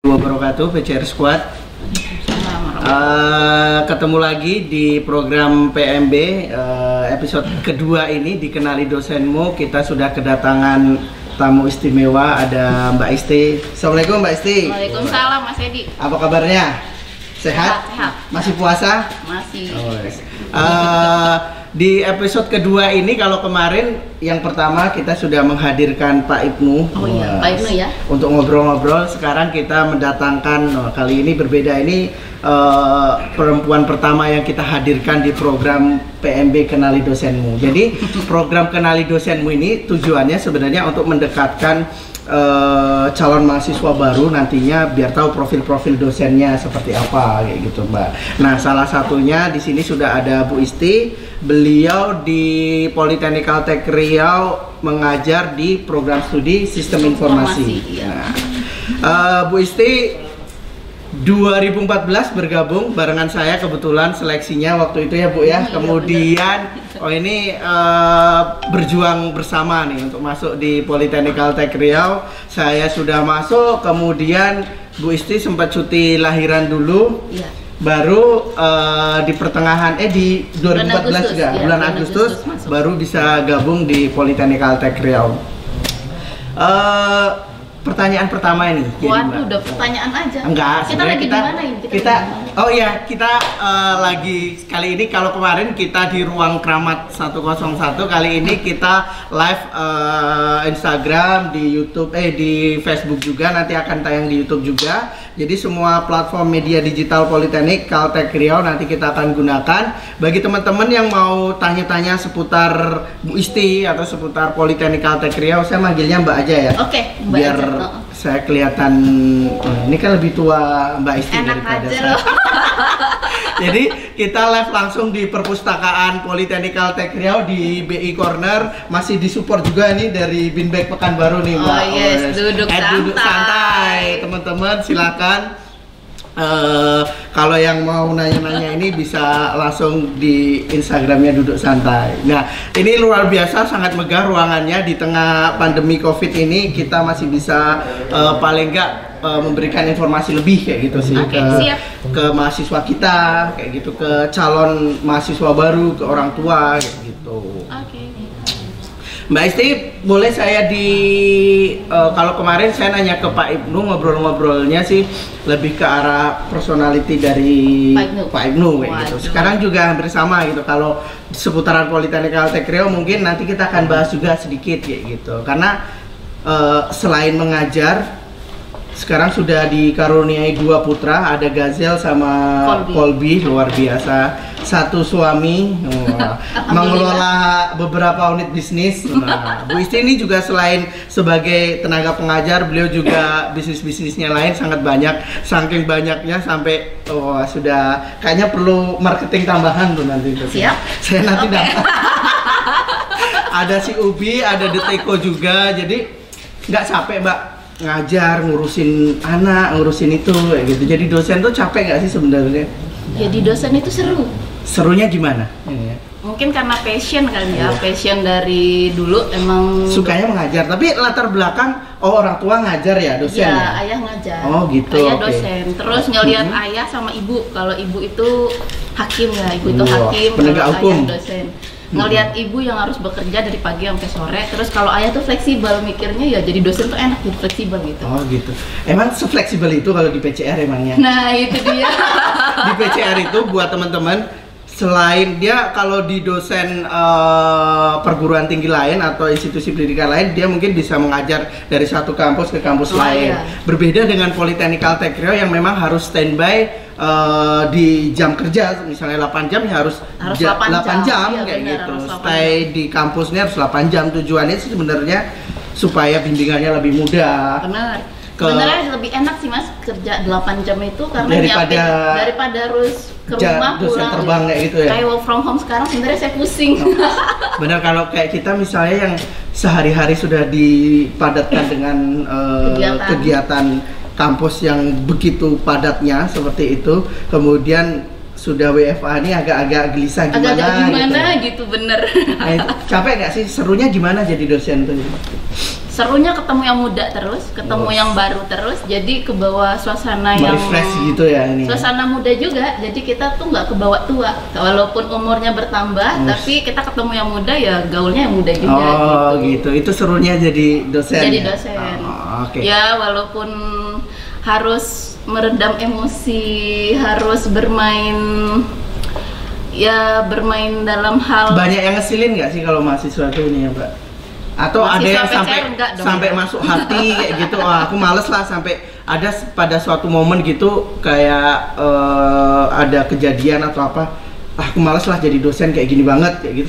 Wabarakatuh, PCR Squad. Ketemu lagi di program PMB episode kedua ini, Dikenali Dosenmu. Kita sudah kedatangan tamu istimewa, ada Mbak Isti. Assalamualaikum Mbak Isti. Waalaikumsalam Mas Edi. Apa kabarnya? Sehat? Sehat. Masih puasa? Masih. Di episode kedua ini, kalau kemarin yang pertama kita sudah menghadirkan Pak Ibnu. Oh iya, Pak Ibnu ya. Untuk ngobrol-ngobrol. Sekarang kita mendatangkan, kali ini berbeda, ini perempuan pertama yang kita hadirkan di program PMB Kenali Dosenmu. Jadi program Kenali Dosenmu ini tujuannya sebenarnya untuk mendekatkan calon mahasiswa baru nantinya, biar tahu profil-profil dosennya seperti apa, kayak gitu Mbak. Nah, salah satunya di sini sudah ada Bu Isti. Beliau di Politeknik Caltech Riau mengajar di program studi Sistem Informasi. Ya. Bu Isti 2014 bergabung barengan saya, kebetulan seleksinya waktu itu ya Bu ya. Kemudian ini berjuang bersama nih untuk masuk di Politeknik Caltech Riau. Saya sudah masuk, kemudian Bu Isti sempat cuti lahiran dulu. Iya. Baru di pertengahan di 2014 juga, bulan Agustus baru bisa gabung di Politeknik Caltech Riau. Pertanyaan pertama ini. Waduh, udah pertanyaan aja. Enggak, kita lagi di mana ini? Kita lagi kali ini, kalau kemarin kita di ruang Kramat 101, kali ini kita live Instagram, di YouTube, di Facebook juga, nanti akan tayang di YouTube juga. Jadi semua platform media digital Politeknik Caltech Riau nanti kita akan gunakan. Bagi teman-teman yang mau tanya-tanya seputar Bu Isti atau seputar Politeknik Caltech Riau, saya manggilnya Mbak aja ya. Oke, Mbak biar aja. Saya kelihatan, ini kan lebih tua Mbak Isti daripada saya. Jadi kita live langsung di perpustakaan Politeknik Caltech Riau di BI Corner, masih disupport juga nih dari Binbek Pekanbaru nih Mbak. Oh yes, duduk santai. Teman-teman silakan. Kalau yang mau nanya-nanya ini bisa langsung di Instagramnya Duduk Santai. Nah, ini luar biasa, sangat megah ruangannya di tengah pandemi COVID ini. Kita masih bisa paling enggak memberikan informasi lebih kayak gitu sih ke mahasiswa kita, kayak gitu, ke calon mahasiswa baru, ke orang tua kayak gitu. Mbak Isti, boleh saya kalau kemarin saya nanya ke Pak Ibnu, ngobrolnya sih lebih ke arah personality dari Pak Ibnu kayak gitu. Sekarang juga hampir sama gitu. Kalau seputaran Politeknik Caltech Riau mungkin nanti kita akan bahas juga sedikit kayak gitu. Karena selain mengajar, sekarang sudah dikaruniai 2 putra, ada Gazel sama Colby, luar biasa. Satu suami, mengelola beberapa unit bisnis. Bu Isti ini juga selain sebagai tenaga pengajar, beliau juga bisnisnya lain sangat banyak. Saking banyaknya sampai sudah kayaknya perlu marketing tambahan tuh nanti. Siap. Saya nanti dapat. Ada si Ubi, ada Deteko juga, jadi nggak capek Mbak ngajar, ngurusin anak, ngurusin itu kayak gitu. Jadi dosen tuh capek nggak sih sebenarnya? Jadi dosen itu seru. Serunya gimana? Mungkin karena passion kali ya, passion dari dulu emang sukanya mengajar. Tapi latar belakang, orang tua ngajar ya, dosen ya? Ayah ngajar. Oh gitu. Ayah dosen. Terus ngelihat ayah sama ibu. Kalau ibu itu hakim ya, ibu itu hakim. Penegak hukum. Ayah dosen. Ngelihat ibu yang harus bekerja dari pagi sampai sore, terus kalau ayah tuh fleksibel mikirnya, ya jadi dosen tuh enak, jadi fleksibel gitu. Oh gitu. Emang sefleksibel itu kalau di PCR emangnya? Nah itu dia. Di PCR itu buat teman-teman, selain dia kalau di dosen perguruan tinggi lain atau institusi pendidikan lain, dia mungkin bisa mengajar dari satu kampus ke kampus lain. Iya. Berbeda dengan Politeknik Caltech Riau yang memang harus standby di jam kerja, misalnya 8 jam ya harus 8 jam iya, kayak bener, gitu. Stay di kampusnya harus 8 jam. Tujuannya sih sebenarnya supaya bimbingannya lebih mudah. Benar. Sebenarnya lebih enak sih Mas kerja 8 jam itu, karena daripada harus ke rumah pulang terbang kayak gitu ya. Kayak work from home sekarang sebenarnya saya pusing. Benar, kalau kayak kita misalnya yang sehari-hari sudah dipadatkan dengan kegiatan kampus yang begitu padatnya seperti itu, kemudian sudah WFA ini agak-agak gelisah gimana gitu bener. Nah, capek nggak sih? Serunya gimana jadi dosen tuh? serunya ketemu yang muda terus, ketemu yang baru terus, jadi ke bawah suasana yang refresh gitu ya ini. Suasana muda juga, jadi kita tuh nggak kebawa tua, walaupun umurnya bertambah, tapi kita ketemu yang muda ya gaulnya yang muda juga. Oh gitu, itu serunya jadi dosen. Jadi ya? dosen. Okay. Ya walaupun harus meredam emosi, harus bermain dalam hal. Banyak yang ngesilin nggak sih kalau mahasiswa tuh ini ya Mbak? Atau ada yang sampai masuk hati kayak gitu, aku males lah, sampai ada pada suatu momen gitu kayak ada kejadian atau apa, aku males lah jadi dosen kayak gini banget kayak gitu.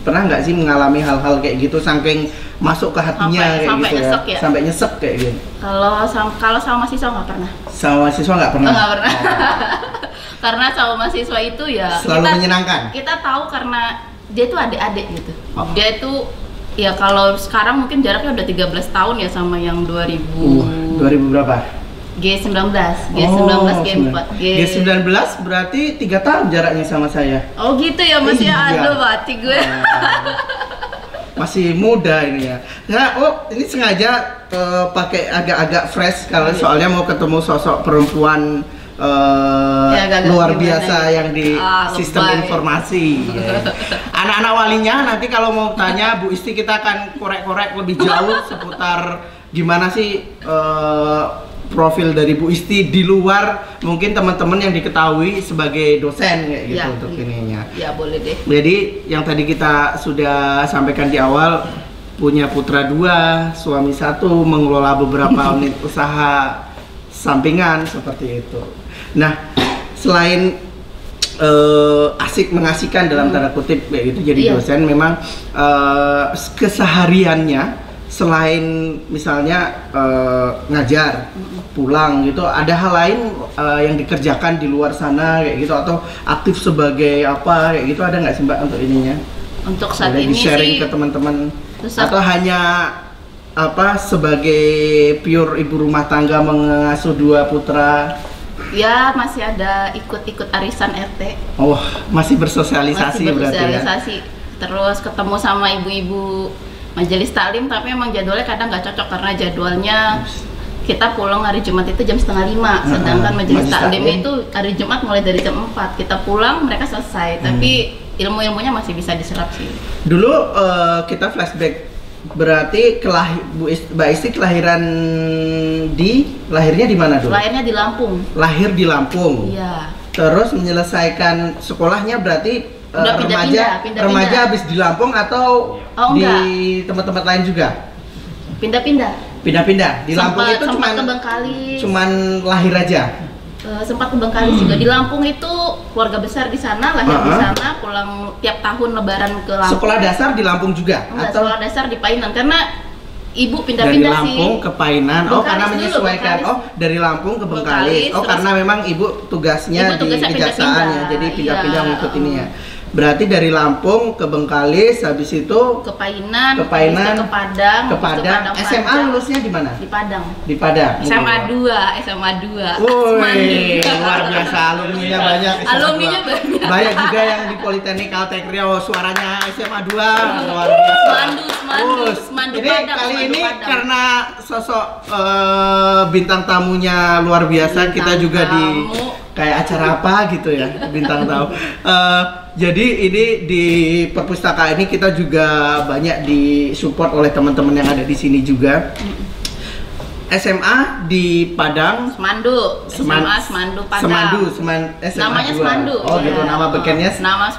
Pernah nggak sih mengalami hal-hal kayak gitu saking masuk ke hatinya kayak gitu ya? Sampai nyesek kayak gitu. Kalau sama mahasiswa nggak pernah. Sama mahasiswa nggak pernah. Nggak pernah. Karena sama mahasiswa itu ya selalu menyenangkan. Kita tahu karena dia tuh adik-adik gitu. Dia tuh ya kalau sekarang mungkin jaraknya udah 13 tahun ya sama yang 2000 berapa? G19, G19, G4. G19 berarti 3 tahun jaraknya sama saya. Oh gitu ya Mas ya, aduh mati gue. Masih muda ini ya. Nah, ini sengaja pakai agak-agak fresh kalau soalnya mau ketemu sosok perempuan luar biasa yang di sistem informasi. Anak-anak walinya nanti kalau mau tanya Bu Isti, kita akan korek-korek lebih jauh seputar gimana sih profil dari Bu Isti di luar mungkin teman-teman yang diketahui sebagai dosen kayak gitu untuk ininya. Ya boleh deh. Jadi yang tadi kita sudah sampaikan di awal, punya putra 2, suami 1, mengelola beberapa unit usaha sampingan seperti itu. Nah, selain asik mengasihkan dalam tanda kutip kayak gitu jadi dosen, memang kesehariannya selain misalnya ngajar pulang gitu, ada hal lain yang dikerjakan di luar sana kayak gitu, atau aktif sebagai apa kayak gitu, ada nggak sih Mbak untuk ininya? Untuk saat boleh ini di-sharing sih ke teman-teman, atau hanya apa sebagai pure ibu rumah tangga mengasuh 2 putra? Ya masih ada ikut-ikut arisan RT. Oh, masih bersosialisasi berarti ya? Terus ketemu sama ibu-ibu majelis taklim, tapi emang jadwalnya kadang nggak cocok karena jadwalnya kita pulang hari Jumat itu jam 4:30, sedangkan majelis taklim itu hari Jumat mulai dari jam 4. Kita pulang mereka selesai, tapi ilmu-ilmunya masih bisa diserap sih. Dulu kita flashback, berarti Mbak Isti lahirnya di mana dulu? Lahirnya di Lampung. Lahir di Lampung. Iya. Terus menyelesaikan sekolahnya berarti remaja habis di Lampung atau di tempat-tempat lain juga? Pindah-pindah. Di Lampung itu cuman lahir aja. Sempat ke Bengkalis juga. Di Lampung itu keluarga besar di sana, lahir di sana, pulang tiap tahun lebaran ke Lampung. Sekolah dasar di Lampung juga? Atau sekolah dasar di Painan, karena ibu pindah-pindah sih. Dari Lampung ke Painan. Karena menyesuaikan. Dari Lampung ke Bengkalis. Karena memang ibu tugasnya di kejaksaan ya, jadi pindah-pindah ngikut ini ya. Berarti dari Lampung ke Bengkalis, habis itu ke Painan, ke Padang. SMA lulusnya di mana? Di Padang. Di Padang. SMA 2. Woi, luar biasa, alumninya banyak. Alumninya banyak. Banyak juga yang di Politeknik Kaltek Riau, suaranya SMA 2 luar biasa. Semandu Ini Padang, kali ini Padang. karena sosok bintang tamunya luar biasa, kita juga di kayak acara apa gitu ya, bintang tamu. Jadi ini di perpustakaan ini kita juga banyak disupport oleh teman-teman yang ada di sini juga. SMA di Padang. Semandu Padang. SMA namanya 2. Semandu. Oh gitu, nama bekennya.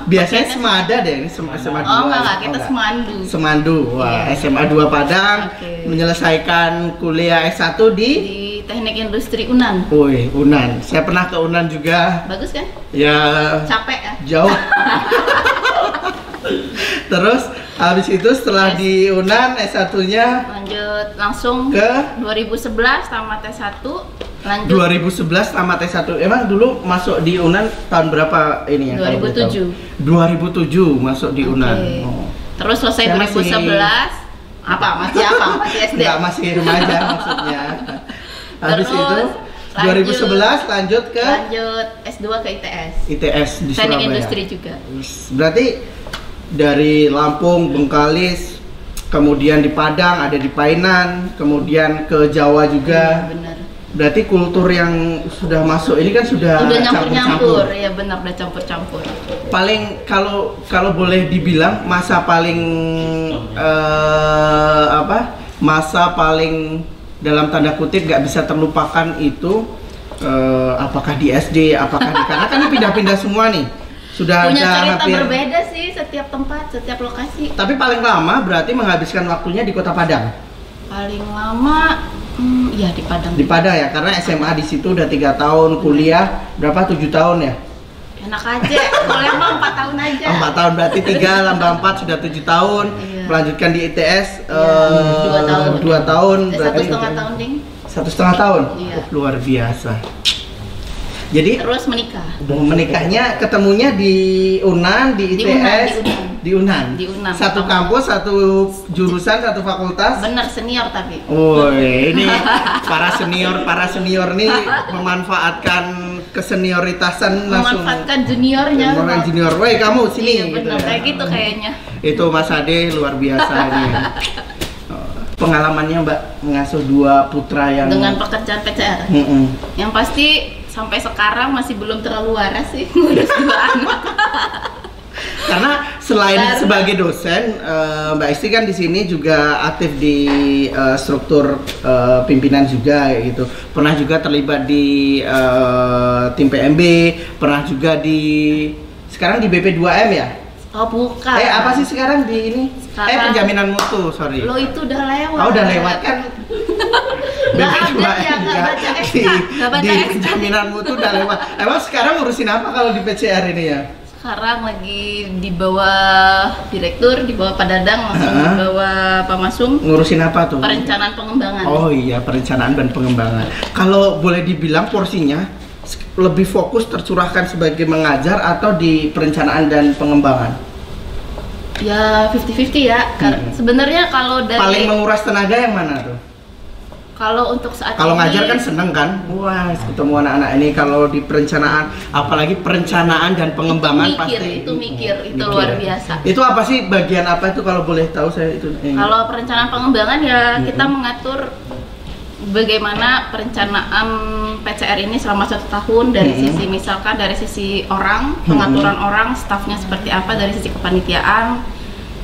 Biasanya Semada deh, SMA 2. Enggak, kita Semandu. Wah, SMA 2 Padang. Menyelesaikan kuliah S1 di Teknik Industri Unan. Wih, Unan. Saya pernah ke Unan juga. Bagus kan? Ya. Capek ya? Jauh. Terus habis itu setelah di Unan S1-nya lanjut langsung ke 2011 tamat S1. Lanjut 2011 tamat S1. Emang dulu masuk di Unan tahun berapa ini ya? 2007. 2007 masuk di Unan. Oh. Terus selesai 2011 Masih SD? Enggak, masih remaja maksudnya. Habis itu 2011 lanjut S2 ke ITS. ITS di Surabaya. Teknik Industri juga. Berarti dari Lampung, Bengkalis, kemudian di Padang, ada di Painan, kemudian ke Jawa juga. Iya, benar. Berarti kultur yang sudah masuk ini kan sudah nyampur-nyampur, ya benar, udah campur-campur. Paling kalau boleh dibilang masa paling masa paling dalam tanda kutip nggak bisa terlupakan itu apakah di SD, apakah di karena kan ini pindah-pindah semua nih. Sudah Punya ada cerita hampir, berbeda sih setiap tempat, setiap lokasi. tapi paling lama berarti menghabiskan waktunya di Kota Padang. Paling lama ya di Padang. Di Padang ya, karena SMA di situ udah 3 tahun, kuliah berapa 7 tahun ya? Enak aja, boleh mah 4 tahun aja. 4 tahun berarti 3 tambah 4 sudah 7 tahun. Iya. Melanjutkan di ITS 2 tahun. 2 tahun Satu setengah tahun, Ding. 1,5 tahun. Iya. Oh, luar biasa. Jadi Terus menikah. menikahnya ketemunya di UNAN, di ITS, di UNAN. Di UNAN. Satu kampus, satu jurusan, satu fakultas. Bener, senior tapi. Woi, ini para senior nih memanfaatkan kesenioritasan langsung. Memanfaatkan juniornya. Orang junior, woi kamu sini. Iya bener, ya. kayak gitu kayaknya. Itu Mas Ade luar biasa ini. Pengalamannya Mbak mengasuh 2 putra yang Dengan pekerjaan PCR. Yang pasti sampai sekarang masih belum terlalu waras sih ngurus 2 anak. Karena selain Karena sebagai dosen, Mbak Isti kan di sini juga aktif di struktur pimpinan juga kayak gitu. Pernah juga terlibat di tim PMB, pernah juga sekarang di BP2M ya? Oh bukan. Apa sih sekarang di ini? Sekarang- Penjaminan mutu, sorry. Lo itu udah lewat. Oh, udah lewat kan? Nggak ada BP2M ya, nggak juga. baca SK, nggak baca Di SK. penjaminan mutu udah lewat. Emang sekarang ngurusin apa kalau di PCR ini ya? Sekarang lagi di bawah direktur, di bawah Pak Dadang, langsung di bawah Pak Masum. Ngurusin apa tuh? Perencanaan pengembangan. Oh iya, perencanaan dan pengembangan. Kalau boleh dibilang porsinya lebih fokus tercurahkan sebagai mengajar atau di perencanaan dan pengembangan? Ya 50-50 ya. Sebenarnya kalau dari Paling menguras tenaga yang mana tuh? kalau untuk saat Kalau ini, ngajar kan seneng kan? Wah, ketemu anak-anak ini. Kalau di perencanaan, apalagi perencanaan dan pengembangan itu mikir, itu mikir. luar biasa. Itu apa sih, bagian apa itu kalau boleh tahu saya itu? Kalau perencanaan pengembangan ya kita mengatur bagaimana perencanaan PCR ini selama 1 tahun dari sisi misalkan dari sisi orang, pengaturan orang, stafnya seperti apa, dari sisi kepanitiaan,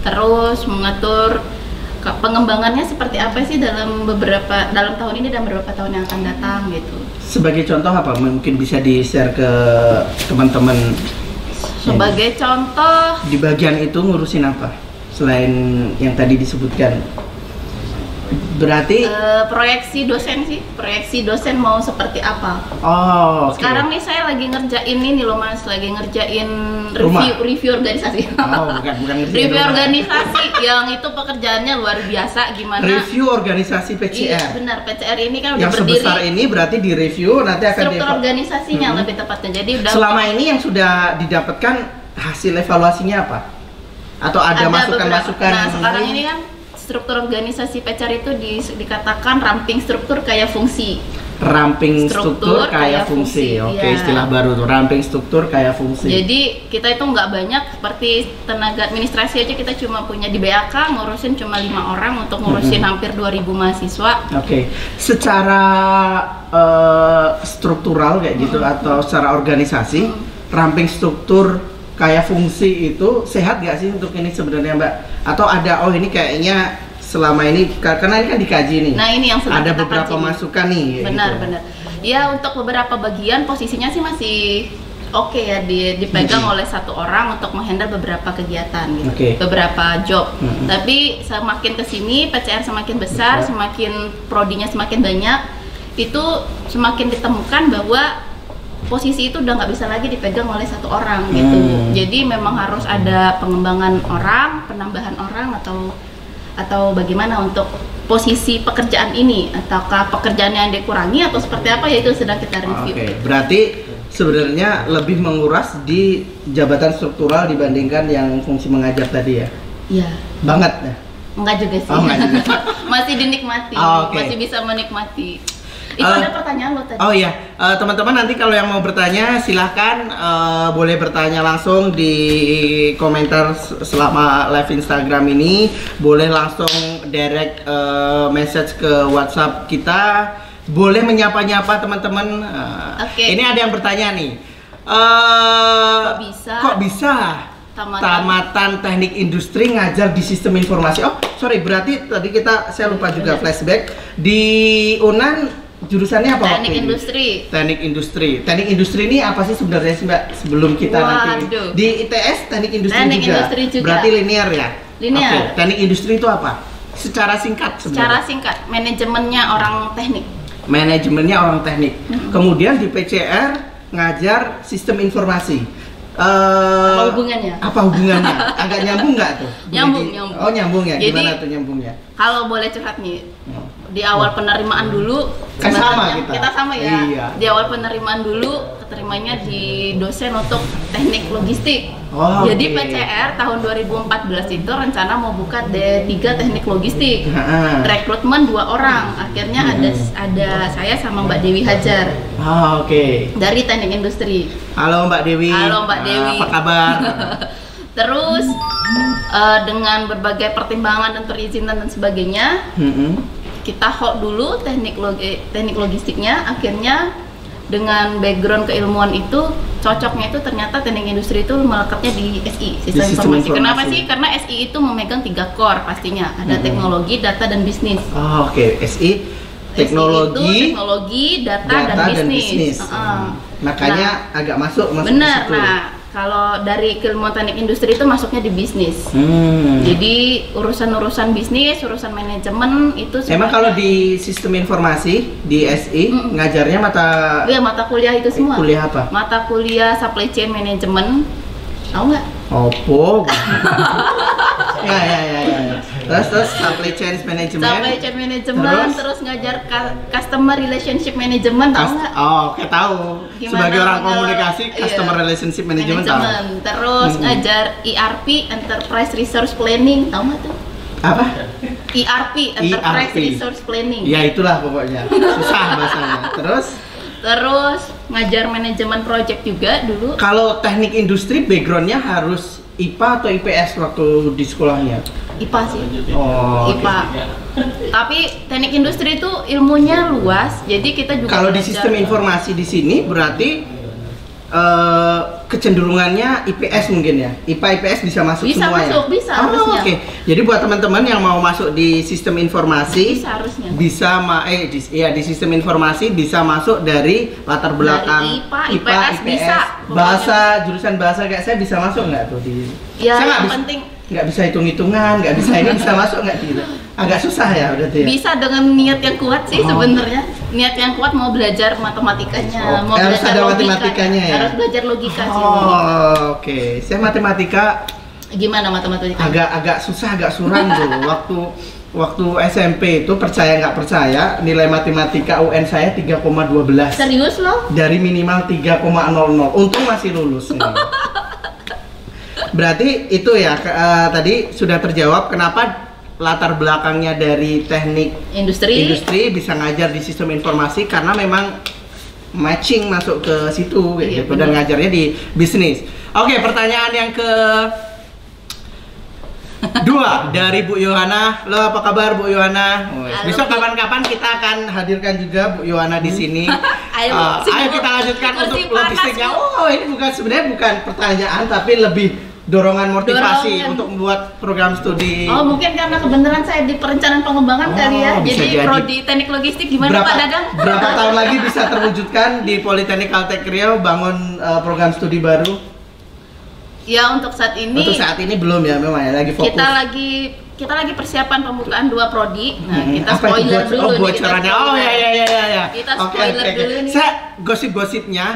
terus mengatur pengembangannya seperti apa sih dalam tahun ini dan beberapa tahun yang akan datang gitu. Sebagai contoh apa? Mungkin bisa di-share ke teman-teman. Sebagai contoh, Di bagian itu ngurusin apa? Selain yang tadi disebutkan. Berarti proyeksi dosen sih, proyeksi dosen mau seperti apa. oh, oke. Sekarang nih saya lagi ngerjain ini loh Mas, lagi ngerjain Rumah? review organisasi. Oh, bukan ngerjain Review rumah. organisasi yang itu pekerjaannya luar biasa gimana. Review organisasi Iya, PCR. benar. PCR ini kan udah Yang sebesar berdiri. ini berarti di review nanti akan Struktur organisasinya lebih tepatnya. Jadi udah Selama ini yang sudah didapatkan hasil evaluasinya apa? Atau ada masukan-masukan? Nah, sekarang ini kan struktur organisasi PCR itu dikatakan ramping struktur kaya fungsi. Ramping struktur kaya fungsi. Oke, iya. istilah baru tuh, ramping struktur kaya fungsi. Jadi kita itu nggak banyak seperti tenaga administrasi aja, kita cuma punya di BAK ngurusin cuma 5 orang untuk ngurusin hampir 2000 mahasiswa. Oke, secara struktural kayak gitu atau secara organisasi, ramping struktur kayak fungsi itu sehat gak sih untuk ini sebenarnya Mbak? Atau ada ini kayaknya selama ini karena ini kan dikaji nih. Nah ini yang sedang ada kita beberapa kaji. masukan nih. Benar gitu. benar. Ya untuk beberapa bagian posisinya sih masih oke ya dipegang oleh 1 orang untuk menghandle beberapa kegiatan gitu, beberapa job. Tapi semakin kesini PCR semakin besar, semakin prodinya semakin banyak, itu semakin ditemukan bahwa posisi itu udah nggak bisa lagi dipegang oleh 1 orang gitu. Jadi memang harus ada pengembangan orang, penambahan orang atau bagaimana untuk posisi pekerjaan ini, ataukah pekerjaannya yang dikurangi atau seperti apa, ya itu sedang kita review. Oke, berarti sebenarnya lebih menguras di jabatan struktural dibandingkan yang fungsi mengajar tadi ya? Iya. Banget ya? Enggak juga sih. Oh, enggak juga. Masih dinikmati, Oh, oke. masih bisa menikmati. Itu ada pertanyaan lo tadi. Oh iya, teman-teman nanti kalau yang mau bertanya silahkan boleh bertanya langsung di komentar selama live Instagram ini. Boleh langsung direct message ke WhatsApp kita. Boleh menyapa-nyapa teman-teman. Oke. Ini ada yang bertanya nih. Kok bisa tamatan teknik industri ngajar di sistem informasi? Oh sorry, berarti tadi saya lupa juga flashback di UNAN jurusannya apa? Teknik industri. Teknik industri. Teknik industri ini apa sih sebenarnya sih Mbak? Sebelum kita nanti di ITS teknik industri industri juga. Berarti linear ya? Linear. Okay. Teknik industri itu apa? Secara singkat sebenarnya. Secara singkat, manajemennya orang teknik. Manajemennya orang teknik. Kemudian di PCR ngajar sistem informasi. Apa hubungannya? Apa hubungannya? Agak nyambung nggak tuh? Nyambung. Oh nyambung ya. Jadi, gimana tuh nyambungnya? Kalau boleh curhat nih, di awal penerimaan dulu kan sama kita sama ya. Iya. Di awal penerimaan dulu keterimanya di dosen untuk teknik logistik. Oh, jadi okay. PCR tahun 2014 itu rencana mau buka D3 teknik logistik. Rekrutmen 2 orang. Akhirnya ada saya sama Mbak Dewi Hajar. Oh, oke. Dari teknik industri. Halo Mbak Dewi. Halo Mbak Dewi. Apa kabar? Terus dengan berbagai pertimbangan dan perizinan dan sebagainya, kita hold dulu teknik logistiknya. Akhirnya dengan background keilmuan itu cocoknya itu ternyata teknik industri itu melekatnya di SI, sistem informasi. Kenapa sih? Karena SI itu memegang 3 core pastinya. Ada teknologi, data dan bisnis. Oh, oke. SI teknologi, data dan bisnis. Makanya agak masuk benar. Ke situ. Nah, kalau dari keilmuan teknik industri itu masuknya di bisnis. Jadi urusan bisnis, urusan manajemen itu emang kalau di sistem informasi di SI ngajarnya mata kuliah itu semua. Kuliah apa? Mata kuliah supply chain management. Tahu nggak? Opo. ya. Terus supply chain management. Terus ngajar customer relationship management, tahu nggak? Oh, oke tahu. Sebagai orang komunikasi, customer relationship management tahu. Terus ngajar ERP, enterprise resource planning, tahu nggak tuh? Apa? ERP, enterprise resource planning. Ya itulah pokoknya. Susah bahasanya. Terus ngajar manajemen project juga dulu. Kalau teknik industri backgroundnya harus IPA atau IPS waktu di sekolahnya? IPA sih. Oh, IPA. Okay. Tapi teknik industri itu ilmunya luas, jadi kita juga. Kalau di sistem informasi di sini berarti kecenderungannya IPS mungkin ya? IPA IPS bisa masuk semua ya? Bisa harusnya. Oke. Jadi buat teman-teman yang mau masuk di sistem informasi bisa harusnya. Di sistem informasi bisa masuk dari latar belakang dari IPA, IPS bisa. Jurusan bahasa kayak saya bisa masuk nggak tuh di? Ya, yang penting nggak bisa hitung-hitungan, nggak bisa ini bisa masuk nggak gitu? Agak susah ya berarti ya? Bisa dengan niat yang kuat sih sebenarnya. Niat yang kuat mau belajar matematikanya, mau harus belajar ada logika, matematikanya ya? Harus belajar logika sih. Oke. Saya matematika gimana matematika? Agak susah, agak suram tuh. Waktu SMP itu percaya nggak percaya nilai matematika UN saya 3,12. Serius loh? Dari minimal 3,00. Untung masih lulus. Berarti itu ya tadi sudah terjawab kenapa latar belakangnya dari teknik industri bisa ngajar di sistem informasi karena memang matching masuk ke situ gitu dan ngajarnya di bisnis. Oke, pertanyaan yang ke 2 dari Bu Yohana. Lo apa kabar Bu Yohana? Besok kapan-kapan kita akan hadirkan juga Bu Yohana di sini. Ayo kita lanjutkan untuk logistiknya. Oh, ini sebenarnya bukan pertanyaan tapi lebih dorongan motivasi untuk membuat program studi. Oh, mungkin karena kebenaran saya di perencanaan pengembangan kali ya. Jadi prodi teknik logistik gimana Pak Dadang? Berapa tahun lagi bisa terwujudkan di Politeknik Kaltek Riau bangun program studi baru? Ya, untuk saat ini. Untuk saat ini belum ya, memang ya lagi fokus. Kita lagi persiapan pembukaan 2 prodi. Nah, kita spoiler dulu nih. Bocorannya. Ya. Kita spoiler dulu nih. Saya gosip-gosipnya.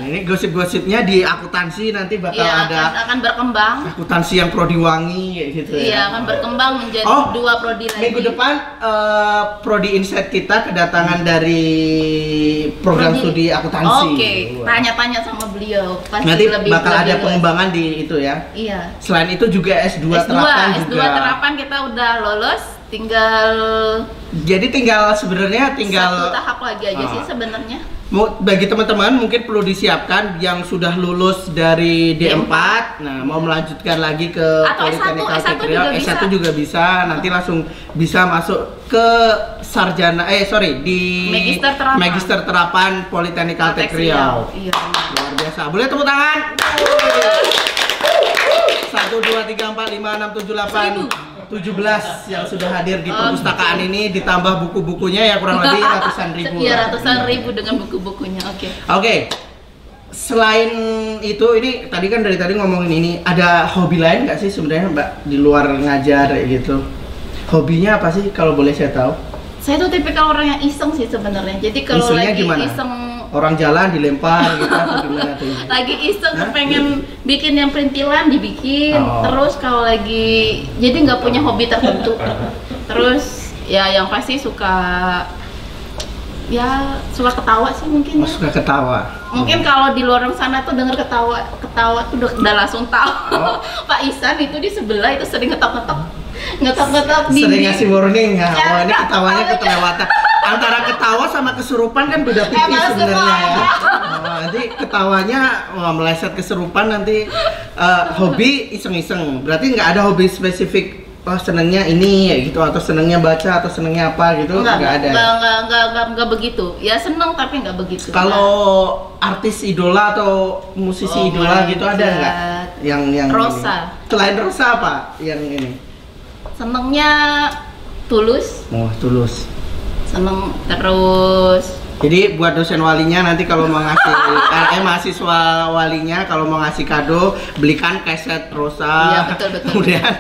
Ini gosip-gosipnya di akuntansi nanti bakal ada akan berkembang. Akuntansi yang prodi wangi kayak gitu ya. Iya, akan berkembang menjadi 2 prodi lagi. Minggu depan prodi insight kita kedatangan dari program studi akuntansi. Oke, tanya-tanya sama beliau. Pasti nanti lebih bakal ada pengembangan di itu ya. Iya. Selain itu juga S2 terapan juga. S2 terapan kita udah lolos. Jadi sebenarnya tinggal satu tahap lagi aja sih sebenarnya. Bagi teman-teman mungkin perlu disiapkan yang sudah lulus dari D4, nah mau melanjutkan lagi ke Politeknik Alketrial, S1 juga bisa, nanti langsung bisa masuk ke sarjana di Magister Terapan Politeknik Alketrial. Iya. Luar biasa. Boleh tepuk tangan? 1, 2, 3, 4, 5, 6, 7, 8 17 yang sudah hadir di perpustakaan ini, ditambah buku-bukunya ya kurang lebih ratusan ribu. Iya, ratusan ribu dengan buku-bukunya. Oke. Selain itu, ini tadi kan dari tadi ngomongin ini, ada hobi lain nggak sih sebenarnya Mbak di luar ngajar gitu? Hobinya apa sih kalau boleh saya tahu? Saya tuh tipikal orang yang iseng sih sebenarnya. Jadi kalau lagi gimana? iseng, orang jalan dilempar gitu atau gimana tuh? Lagi iseng pengen bikin yang perintilan dibikin. Terus kalau lagi jadi nggak punya hobi tertentu. Terus ya yang pasti suka ketawa sih mungkin. Suka ketawa. Mungkin kalau di luar sana tuh denger ketawa tuh udah langsung tahu. Pak Isan itu di sebelah itu sering ngetok-ngetok dinding. Sering ngasih warning ya. Wah, ini ketawanya keterlewatan. Antara ketawa sama kesurupan kan beda tipis sebenarnya ya. Nanti ketawanya meleset kesurupan, nanti hobi iseng-iseng. Berarti nggak ada hobi spesifik. Senengnya ini ya gitu, atau senengnya baca, atau senengnya apa gitu, nggak ada. Nggak begitu. Ya seneng tapi nggak begitu. Kalau artis idola atau musisi idola gitu ada nggak? Yang Rosa. Ini? Selain Rosa apa yang ini? Senengnya Tulus. Tulus. Seneng terus. Jadi buat dosen walinya nanti kalau mau ngasih mahasiswa walinya kalau mau ngasih kado, belikan kaset Rosa. Iya, betul. Kemudian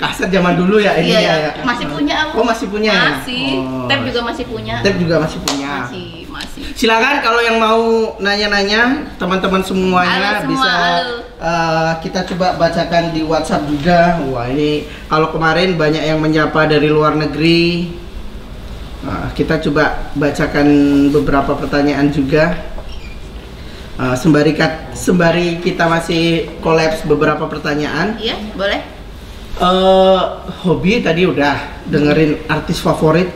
kaset zaman dulu ya ini ya. Masih punya aku. Masih punya. Masih. Tape juga masih punya. Masih. Silakan kalau yang mau nanya-nanya, teman-teman semuanya bisa kita coba bacakan di WhatsApp juga. Wah, ini kalau kemarin banyak yang menyapa dari luar negeri. Kita coba bacakan beberapa pertanyaan juga. Sembari kita masih kolaps beberapa pertanyaan. Iya, boleh. Hobi tadi udah, dengerin artis favorit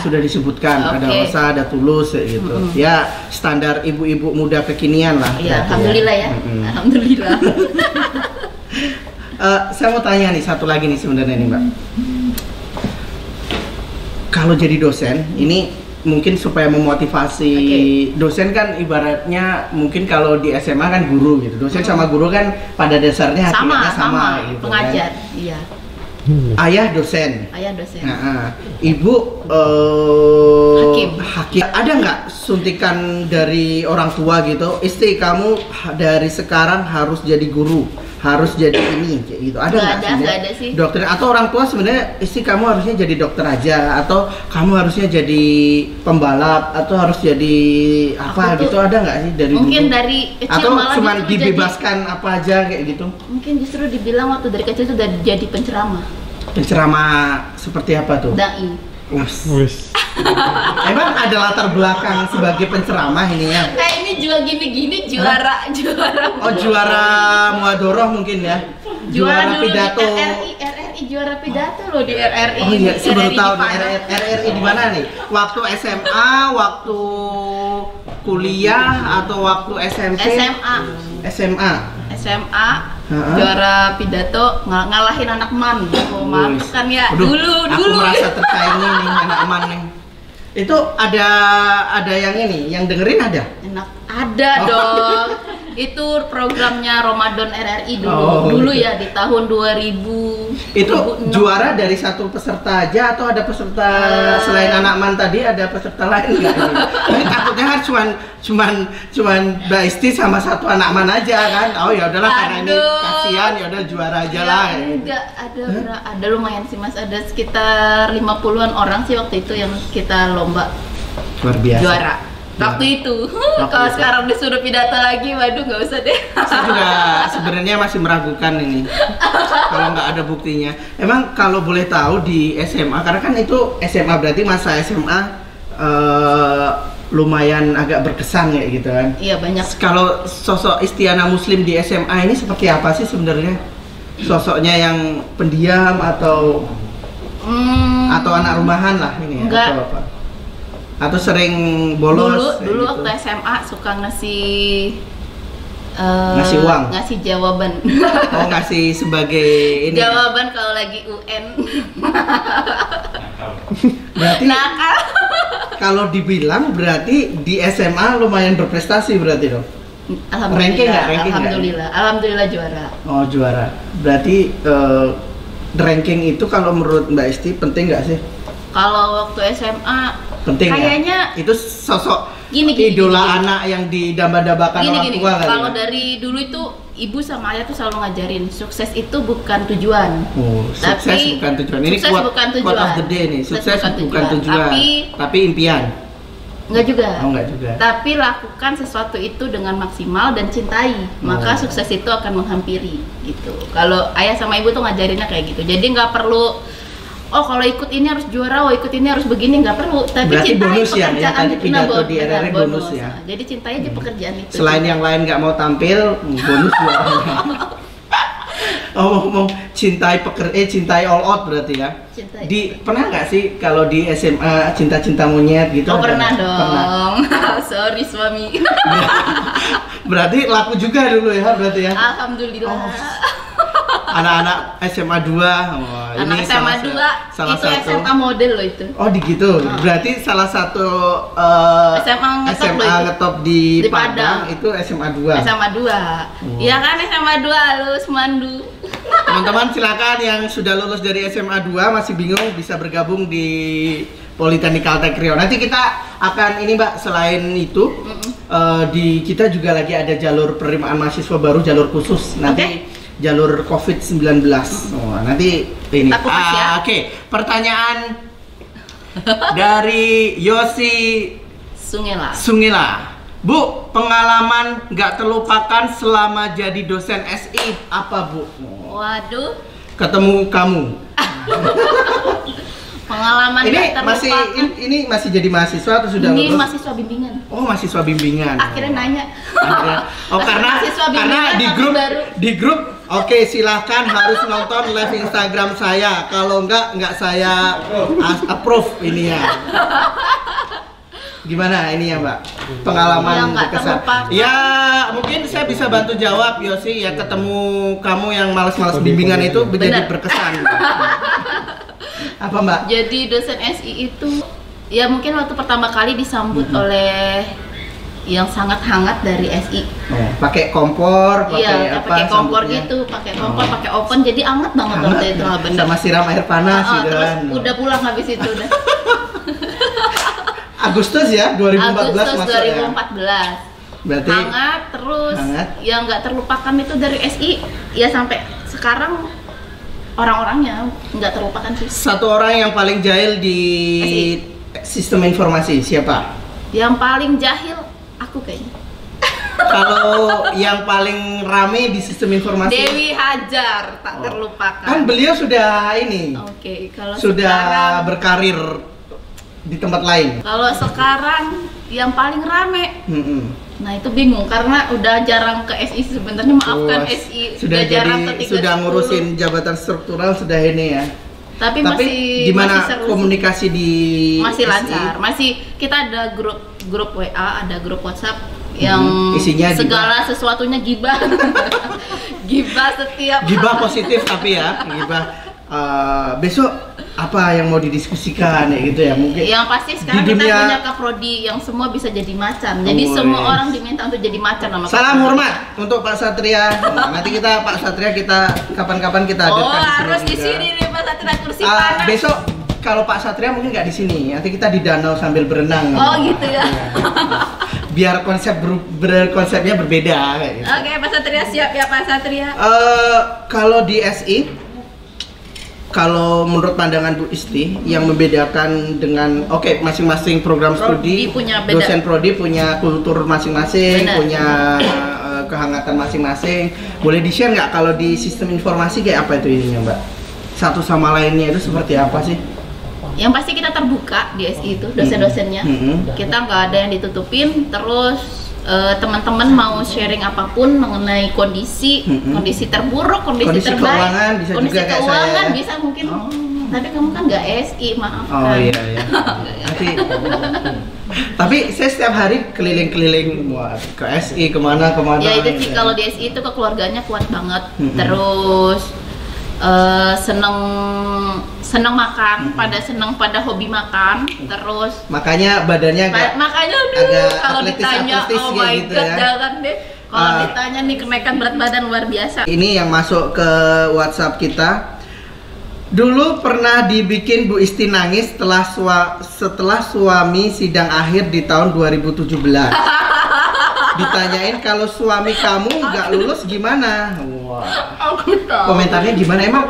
sudah disebutkan. Ada Rosa, ada Tulus gitu. Ya standar ibu-ibu muda kekinian lah. Iya, alhamdulillah ya. Alhamdulillah. Saya mau tanya nih satu lagi nih sebenarnya nih Mbak. Kalau jadi dosen, ini mungkin supaya memotivasi dosen kan ibaratnya mungkin kalau di SMA kan guru gitu. Dosen sama guru kan pada dasarnya hakikatnya sama gitu. Pengajar, iya. Ayah dosen. Ibu hakim. Ada nggak suntikan dari orang tua gitu? Istri kamu dari sekarang harus jadi guru, harus jadi ini kayak gitu. Ada nggak sih? Dokter atau orang tua sebenarnya istri kamu harusnya jadi dokter aja, atau kamu harusnya jadi pembalap, atau harus jadi apa gitu, ada nggak sih dari mungkin dulu? Dari kecil atau malah cuma dibebaskan apa aja kayak gitu? Mungkin justru dibilang waktu dari kecil itu udah jadi penceramah. Penceramah seperti apa tuh? Dai. Wis. Emang ada latar belakang sebagai penceramah ini ya? Kayak ini juga gini-gini juara. Oh, juara muadoroh mungkin ya? Juara pidato. RRI juara pidato loh di RRI. Oh iya, saya baru tahu di RRI di mana nih? Waktu SMA, waktu kuliah atau waktu SMP? SMA. Juara pidato ngalahin anak man. Mantap kan ya. Dulu. Aku merasa tersaingi nih anak man nih. Itu ada yang ini, yang dengerin ada? Ada dong. Itu programnya Ramadan RRI dulu ya di tahun 2000. Itu 2006. Juara dari satu peserta aja atau ada peserta selain anak man tadi, ada peserta lain nggak? Ini takutnya kan cuman Mbak Isti sama satu anak man aja kan? Oh ya udahlah karena ini kasihan ya udah juara aja lah. Enggak, ada lumayan sih Mas, ada sekitar 50-an orang sih waktu itu yang kita lomba. Luar biasa. Juara. Waktu itu, kalau sekarang disuruh pidato lagi, waduh nggak usah deh. Saya juga sebenarnya masih meragukan ini, kalau nggak ada buktinya. Emang kalau boleh tahu di SMA, karena kan itu SMA berarti masa SMA lumayan agak berkesan ya gitu kan? Iya banyak. Kalau sosok Istiana Muslim di SMA ini seperti apa sih sebenarnya? sosoknya yang pendiam atau anak rumahan lah ini ya? Enggak. Atau apa? Atau sering bolos? Dulu gitu? waktu SMA suka ngasih ngasih uang? ngasih jawaban. Oh, ngasih sebagai ini. Jawaban kalau lagi UN. Berarti Nakal. kalau dibilang berarti di SMA lumayan berprestasi berarti dong. Ranking nggak? Ranking nggak? Alhamdulillah juara. Oh, juara. Berarti ranking itu kalau menurut Mbak Isti penting nggak sih? Kalau waktu SMA Penting kayaknya ya? Itu sosok gini, idola gini. anak yang didamba-dambakan orang tua kali Kalau ya? dari dulu itu ibu sama ayah tuh selalu ngajarin sukses itu bukan tujuan. Oh, sukses Tapi bukan tujuan. Ini sukses bukan tujuan. quote of the day nih. Sukses bukan tujuan. Tapi impian. Enggak juga. Oh, enggak juga. Tapi lakukan sesuatu itu dengan maksimal dan cintai, maka sukses itu akan menghampiri gitu. Kalau ayah sama ibu tuh ngajarinnya kayak gitu. Jadi nggak perlu kalau ikut ini harus juara, ikut ini harus begini, nggak perlu. Tapi Berarti cintai bonus ya, pekerjaan tadi itu. pidato di RRI bonus ya. Jadi cintai aja pekerjaan itu. Selain yang lain nggak mau tampil, bonus juaranya. Ngomong cintai cintai all out berarti ya. Cintai. Pernah nggak sih kalau di SMA cinta-cinta monyet gitu? Oh, ada pernah nggak? dong. Sorry suami. Berarti laku juga dulu ya berarti ya. Alhamdulillah. Anak-anak SMA 2. Anak SMA 2 salah itu satu. SMA model loh itu. Oh, gitu. Berarti salah satu SMA ngetop di Di Padang Padang. itu SMA 2. SMA 2. Iya kan SMA 2 lulus mandu. Teman-teman silakan yang sudah lulus dari SMA 2 masih bingung bisa bergabung di Politeknik Caltech Riau. Nanti kita akan ini Mbak, selain itu di kita juga lagi ada jalur penerimaan mahasiswa baru, jalur khusus. Nanti jalur COVID-19. Oh, nanti ini. Ya. Oke. Pertanyaan dari Yosi Sungela. Bu, pengalaman nggak terlupakan selama jadi dosen SI apa Bu? Waduh. Ketemu kamu. Pengalaman Ini nggak terlupakan. ini masih jadi mahasiswa atau sudah Ini lulus? mahasiswa bimbingan. Oh, mahasiswa bimbingan. Akhirnya nanya. Oh, karena Mahasiswa bimbingan di tapi grup baru. di grup oke, silahkan harus nonton live Instagram saya. Kalau enggak saya approve ini ya. Gimana ini ya Mbak? Pengalaman Yang nggak berkesan. terlupakan. Ya mungkin saya bisa bantu jawab Yosi ya, ketemu kamu yang malas-malas bimbingan itu menjadi Benar. berkesan. Apa Mbak? Jadi dosen SI itu ya mungkin waktu pertama kali disambut oleh yang sangat hangat dari SI. Oh, pakai kompor, pakai Iya, apa? pakai kompor sambutnya? gitu, pakai kompor, pakai oven, jadi anget banget Hangat waktu itu. ya? Bener. Sama siram air panas gitu Terus kan. udah pulang habis itu udah. Agustus ya, 2014 Agustus masuk ya. 2014. Berarti Hangat terus hangat. yang nggak terlupakan itu dari SI ya sampai sekarang orang-orangnya nggak terlupakan sih. satu orang yang paling jahil di sistem informasi siapa? Yang paling jahil aku kayaknya. Kalau yang paling rame di sistem informasi? Dewi Hajar tak terlupakan. Kan beliau sudah ini, Oke, kalau sudah sekarang, berkarir di tempat lain. kalau sekarang yang paling rame, Mm-mm. nah itu bingung karena udah jarang ke SI sebenarnya, maafkan Oh, SI sudah jarang jadi ke 310. sudah ngurusin jabatan struktural sudah ini ya. Tapi gimana masih seru sih. komunikasi di Masih SI? lancar, masih kita ada grup WA, ada grup WhatsApp yang isinya segala sesuatunya gibah. Gibah setiap Gibah positif tapi ya, gibah besok apa yang mau didiskusikan ya gitu ya mungkin. Yang pasti sekarang Di kita dunia- punya kaprodi yang semua bisa jadi macan. Jadi Oh, semua yes. orang diminta untuk jadi macan sama Salam kaprodi. hormat untuk Pak Satria. Nah, nanti kita Pak Satria kita kapan-kapan kita Oh, hadirkan harus di juga. sini nih Pak Satria, kursi panas. Besok kalau Pak Satria mungkin nggak di sini, nanti kita di danau sambil berenang. Oh, gitu ya. Biar konsepnya berbeda kayak gitu. Oke, Pak Satria siap ya Pak Satria. Kalau di SI, kalau menurut pandangan Bu Isti yang membedakan dengan masing-masing program studi, Prodi punya beda. dosen prodi punya kultur masing-masing, Benar. punya kehangatan masing-masing. Boleh di-share nggak kalau di sistem informasi kayak apa itu ininya Mbak? Satu sama lainnya itu seperti apa sih? Yang pasti kita terbuka di SI itu dosen-dosennya. Mm-hmm. Kita nggak ada yang ditutupin, terus teman-teman mau sharing apapun mengenai kondisi terburuk, kondisi terbaik, keuangan bisa kondisi juga kayak keuangan saya. bisa mungkin. Tapi kamu kan nggak SI, maaf. Oh iya. Nanti, tapi saya setiap hari keliling-keliling ke SI kemana. Ya itu sih, kalau di SI itu kekeluarganya kuat banget. Terus seneng makan, pada hobi makan. Terus makanya badannya makanya kalau ditanya, oh my gitu god, ya. jangan deh. Kalau ditanya nih kenaikan berat badan luar biasa. Ini yang masuk ke WhatsApp kita. Dulu pernah dibikin Bu Isti nangis setelah suami sidang akhir di tahun 2017. Ditanyain kalau suami kamu nggak lulus gimana? Wah. Komentarnya gimana? Emang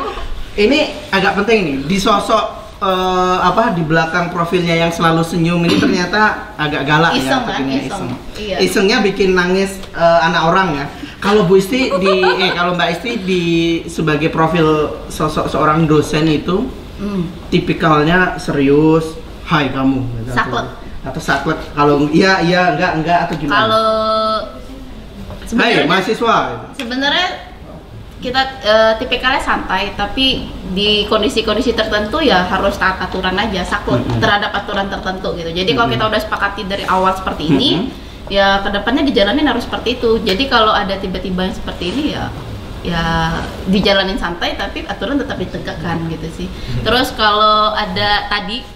ini agak penting nih. Di sosok di belakang profilnya yang selalu senyum ini ternyata agak galak iseng, ya. iseng. Iya. Isengnya bikin nangis anak orang ya. Kalau Bu Isti kalau Mbak Isti sebagai profil sosok seorang dosen itu tipikalnya serius, hai kamu gitu, saklek atau saklek. Kalau iya enggak atau gimana? Kalau hai mahasiswa sebenarnya kita tipikalnya santai, tapi di kondisi-kondisi tertentu ya harus taat aturan aja, saklek terhadap aturan tertentu gitu. Jadi kalau kita udah sepakati dari awal seperti ini, ya kedepannya dijalanin harus seperti itu. Jadi kalau ada tiba-tiba yang seperti ini ya dijalanin santai, tapi aturan tetap ditegakkan gitu sih. Terus kalau ada tadi,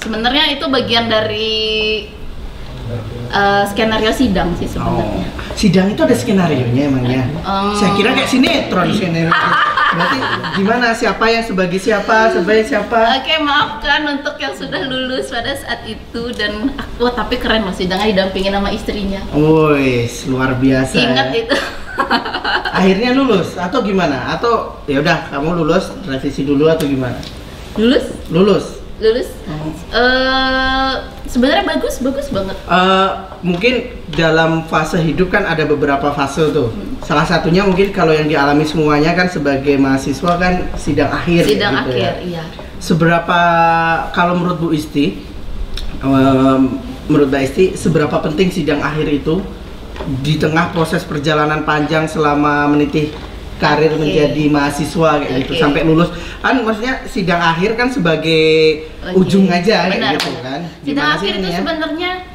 sebenarnya itu bagian dari skenario sidang sih sebenarnya. Sidang itu ada skenarionya emangnya? Saya kira kayak sinetron skenario. Berarti gimana? Siapa yang sebagai siapa? Oke, maafkan untuk yang sudah lulus pada saat itu dan tapi keren loh sidangnya didampingin sama istrinya. Woi, luar biasa. Ingat ya. itu. Akhirnya lulus atau gimana? Atau ya udah kamu lulus, revisi dulu atau gimana? Lulus. Sebenarnya bagus banget. Mungkin dalam fase hidup kan ada beberapa fase tuh. Salah satunya mungkin kalau yang dialami semuanya kan sebagai mahasiswa kan sidang akhir. Iya. Seberapa kalau menurut Bu Isti, menurut Mbak Isti, seberapa penting sidang akhir itu di tengah proses perjalanan panjang selama meniti karir menjadi mahasiswa kayak gitu sampai lulus kan, maksudnya sidang akhir kan sebagai ujung aja gitu kan. Sidang akhir itu sebenarnya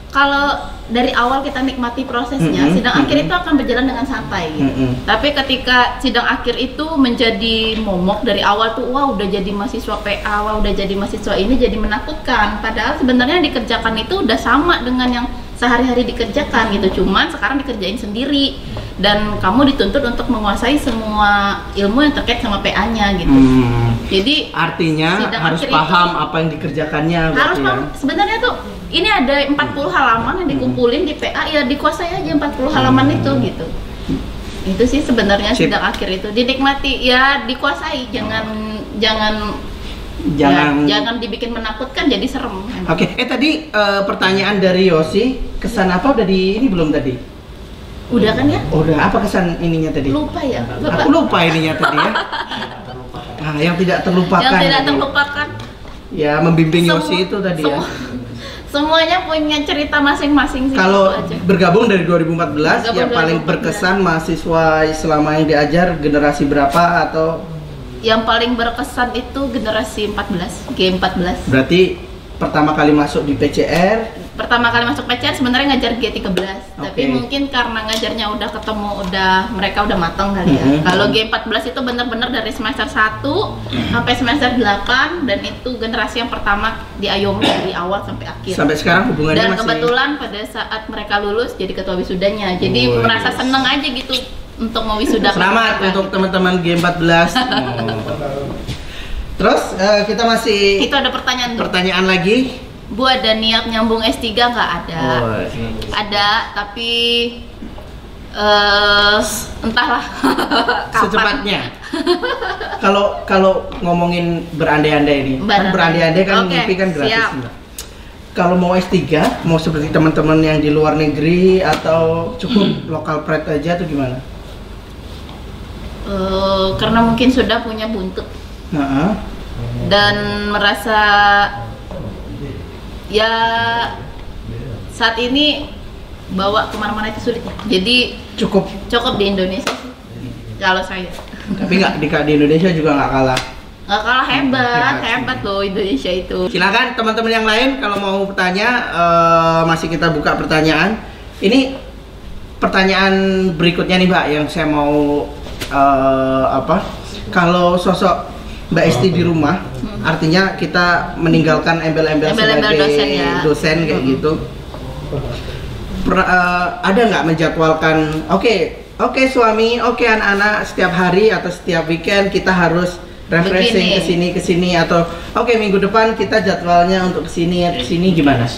kalau dari awal kita nikmati prosesnya, sidang akhir itu akan berjalan dengan santai gitu. Tapi ketika sidang akhir itu menjadi momok dari awal tuh, wah udah jadi mahasiswa PA, wah udah jadi mahasiswa ini, jadi menakutkan. Padahal sebenarnya yang dikerjakan itu udah sama dengan yang sehari-hari dikerjakan gitu, cuman sekarang dikerjain sendiri dan kamu dituntut untuk menguasai semua ilmu yang terkait sama PA-nya gitu. Jadi artinya harus paham apa yang dikerjakannya. Harus paham. Sebenarnya tuh ini ada 40 halaman yang dikumpulin di PA, ya dikuasai aja 40 halaman itu gitu. Itu sih sebenarnya sidang akhir itu dinikmati, ya dikuasai, jangan dibikin menakutkan jadi serem. Oke, tadi pertanyaan dari Yosi, kesan apa udah di ini belum tadi? Udah kan ya? Udah, apa kesan ininya tadi? Lupa ya. Aku lupa ininya tadi ya. Nah, yang tidak terlupakan. Yang tidak terlupakan. Ya, membimbing Yosi itu tadi ya. Semuanya punya cerita masing-masing sih. Kalau bergabung dari 2014, yang paling berkesan mahasiswa selama yang diajar generasi berapa atau? Yang paling berkesan itu generasi 14, G14. Berarti pertama kali masuk di PCR? Pertama kali masuk PCR sebenarnya ngajar G13, tapi mungkin karena ngajarnya udah ketemu, mereka udah matang kali ya. Kalau G14 itu benar-benar dari semester 1 sampai semester 8, dan itu generasi yang pertama diayomi dari awal sampai akhir. Sampai sekarang hubungannya dan masih? Dan kebetulan pada saat mereka lulus jadi ketua wisudanya, jadi merasa seneng aja gitu untuk mewisudakan. Selamat untuk teman-teman G14. Terus kita masih. Itu ada pertanyaan lagi. Bu, ada niat nyambung S3 nggak? Ada. Ada, tapi entahlah kapan. Secepatnya. Kalau ngomongin berandai-andai ini, kan berandai-andai kan mimpi kan gratis. Kalau mau S3, mau seperti teman-teman yang di luar negeri atau cukup lokal pride aja atau gimana? Karena mungkin sudah punya buntut dan merasa ya saat ini bawa kemana-mana itu sulit. Jadi Cukup. di Indonesia sih. Kalau saya. Tapi di Indonesia juga nggak kalah. Nggak kalah hebat loh Indonesia itu. Silakan teman-teman yang lain kalau mau bertanya, masih kita buka pertanyaan. Ini pertanyaan berikutnya nih Mbak yang saya mau kalau sosok Mbak Esti di rumah, artinya kita meninggalkan embel-embel sebagai dosen kayak gitu. Ada nggak menjadwalkan? Oke suami, oke anak-anak, setiap hari atau setiap weekend kita harus refreshing kesini atau oke minggu depan kita jadwalnya untuk kesini gimana?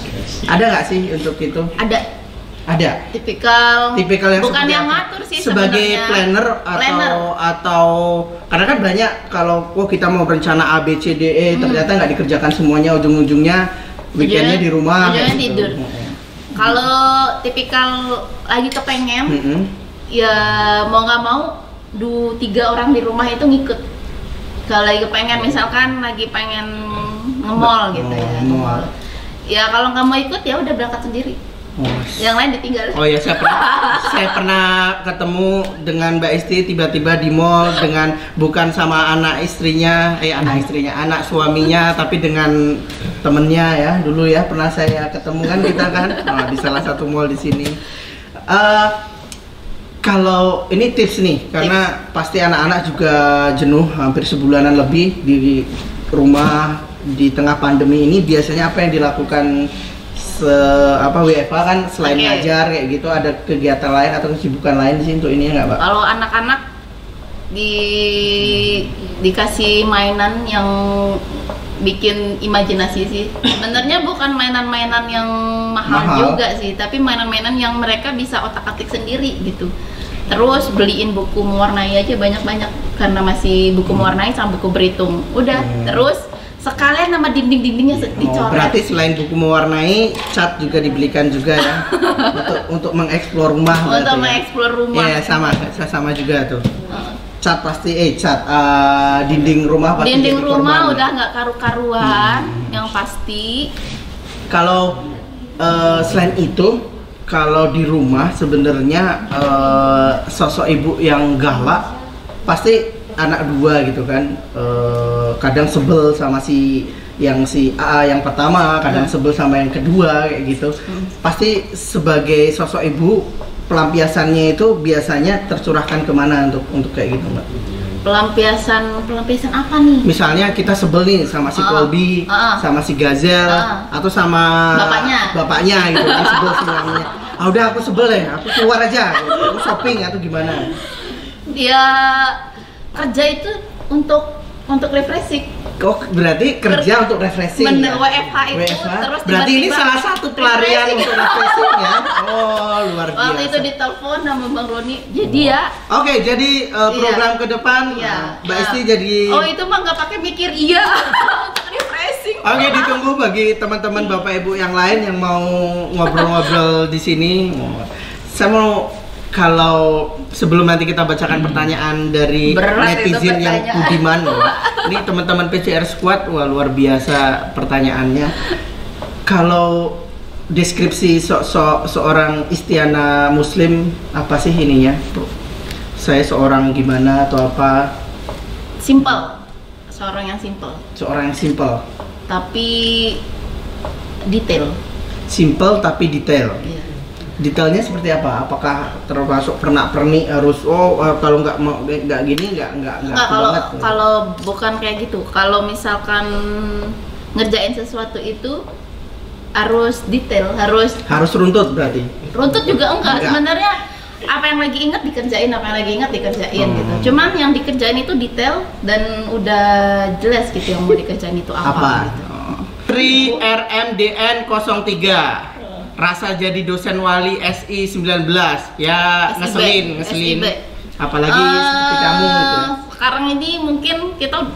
Ada nggak sih untuk itu? Ada. Tipikal yang bukan yang ngatur sih sebagai sebenarnya. planner atau karena kan banyak kalau kita mau berencana A B C D E ternyata nggak dikerjakan semuanya, ujung-ujungnya weekendnya di rumah. Tidur. Kalau tipikal lagi kepengen, ya mau nggak mau 3 orang di rumah itu ngikut. Kalau lagi kepengen, misalkan lagi pengen nge-mall gitu ya. Ya kalau nggak mau ikut ya udah berangkat sendiri. Yang lain ditinggal. Oh ya, saya pernah ketemu dengan Mbak Esti tiba-tiba di mall dengan bukan sama anak suaminya, tapi dengan temennya ya. Dulu ya pernah saya ketemu kan kita kan di salah satu mall di sini. Kalau ini tips nih, karena pasti anak-anak juga jenuh hampir sebulanan lebih di rumah di tengah pandemi ini. Biasanya apa yang dilakukan WFA kan selain ngajar kayak gitu, ada kegiatan lain atau kesibukan lain di sini untuk ini nggak Mbak? Kalau anak-anak dikasih mainan yang bikin imajinasi sih. Sebenarnya bukan mainan-mainan yang mahal juga sih, tapi mainan-mainan yang mereka bisa otak-atik sendiri gitu. Terus beliin buku mewarnai aja banyak-banyak karena masih buku mewarnai sama buku berhitung. Udah, terus sekalian nama dinding-dindingnya dicoret. Berarti selain buku mewarnai, cat juga dibelikan juga ya untuk mengeksplor rumah. Untuk mengeksplor rumah. Iya, sama juga tuh. Cat pasti dinding rumah pasti. Dinding rumah udah nggak karu-karuan, yang pasti. Kalau selain itu, kalau di rumah sebenarnya sosok ibu yang galak pasti anak dua gitu kan, kadang sebel sama si A yang pertama, kadang sebel sama yang kedua kayak gitu. Pasti sebagai sosok ibu pelampiasannya itu biasanya tercurahkan kemana untuk kayak gitu Mbak? Pelampiasan apa nih? Misalnya kita sebel nih sama si Colby, sama si Gazel, atau sama bapaknya gitu, kan sebel namanya. Udah aku sebel ya, aku keluar aja, aku shopping atau gimana? Ya kerja itu untuk refreshing. Berarti kerja untuk refreshing. Bener, ya? WFH itu terus berarti ini salah satu pelarian untuk refreshing ya. Oh, luar biasa. Waktu itu ditelepon sama Bang Roni. Jadi Oke, jadi program ke depan Mbak Esti jadi itu mah nggak pakai mikir untuk refreshing. Oke, ditunggu bagi teman-teman Bapak Ibu yang lain yang mau ngobrol-ngobrol di sini. Saya mau kalau sebelum nanti kita bacakan pertanyaan dari netizen yang budiman, ini teman-teman PCR Squad, wah luar biasa pertanyaannya. Kalau deskripsi seorang Istiana Muslim apa sih ininya? Saya seorang gimana atau apa? Simple, seorang yang simple. Seorang yang simple. Tapi detail. Simple tapi detail. Iya. Detailnya seperti apa? Apakah termasuk pernak-pernik harus kalau nggak gini nggak banget? Kalau bukan kayak gitu. Kalau misalkan ngerjain sesuatu itu harus detail, harus runtut berarti. Runtut juga enggak. Sebenarnya apa yang lagi ingat dikerjain, gitu. Cuman yang dikerjain itu detail dan udah jelas gitu yang mau dikerjain itu apa? Gitu. Tri RMDN 03. Rasa jadi dosen wali SI 19 ya, ngeselin apalagi seperti kamu gitu ya. Sekarang ini mungkin kita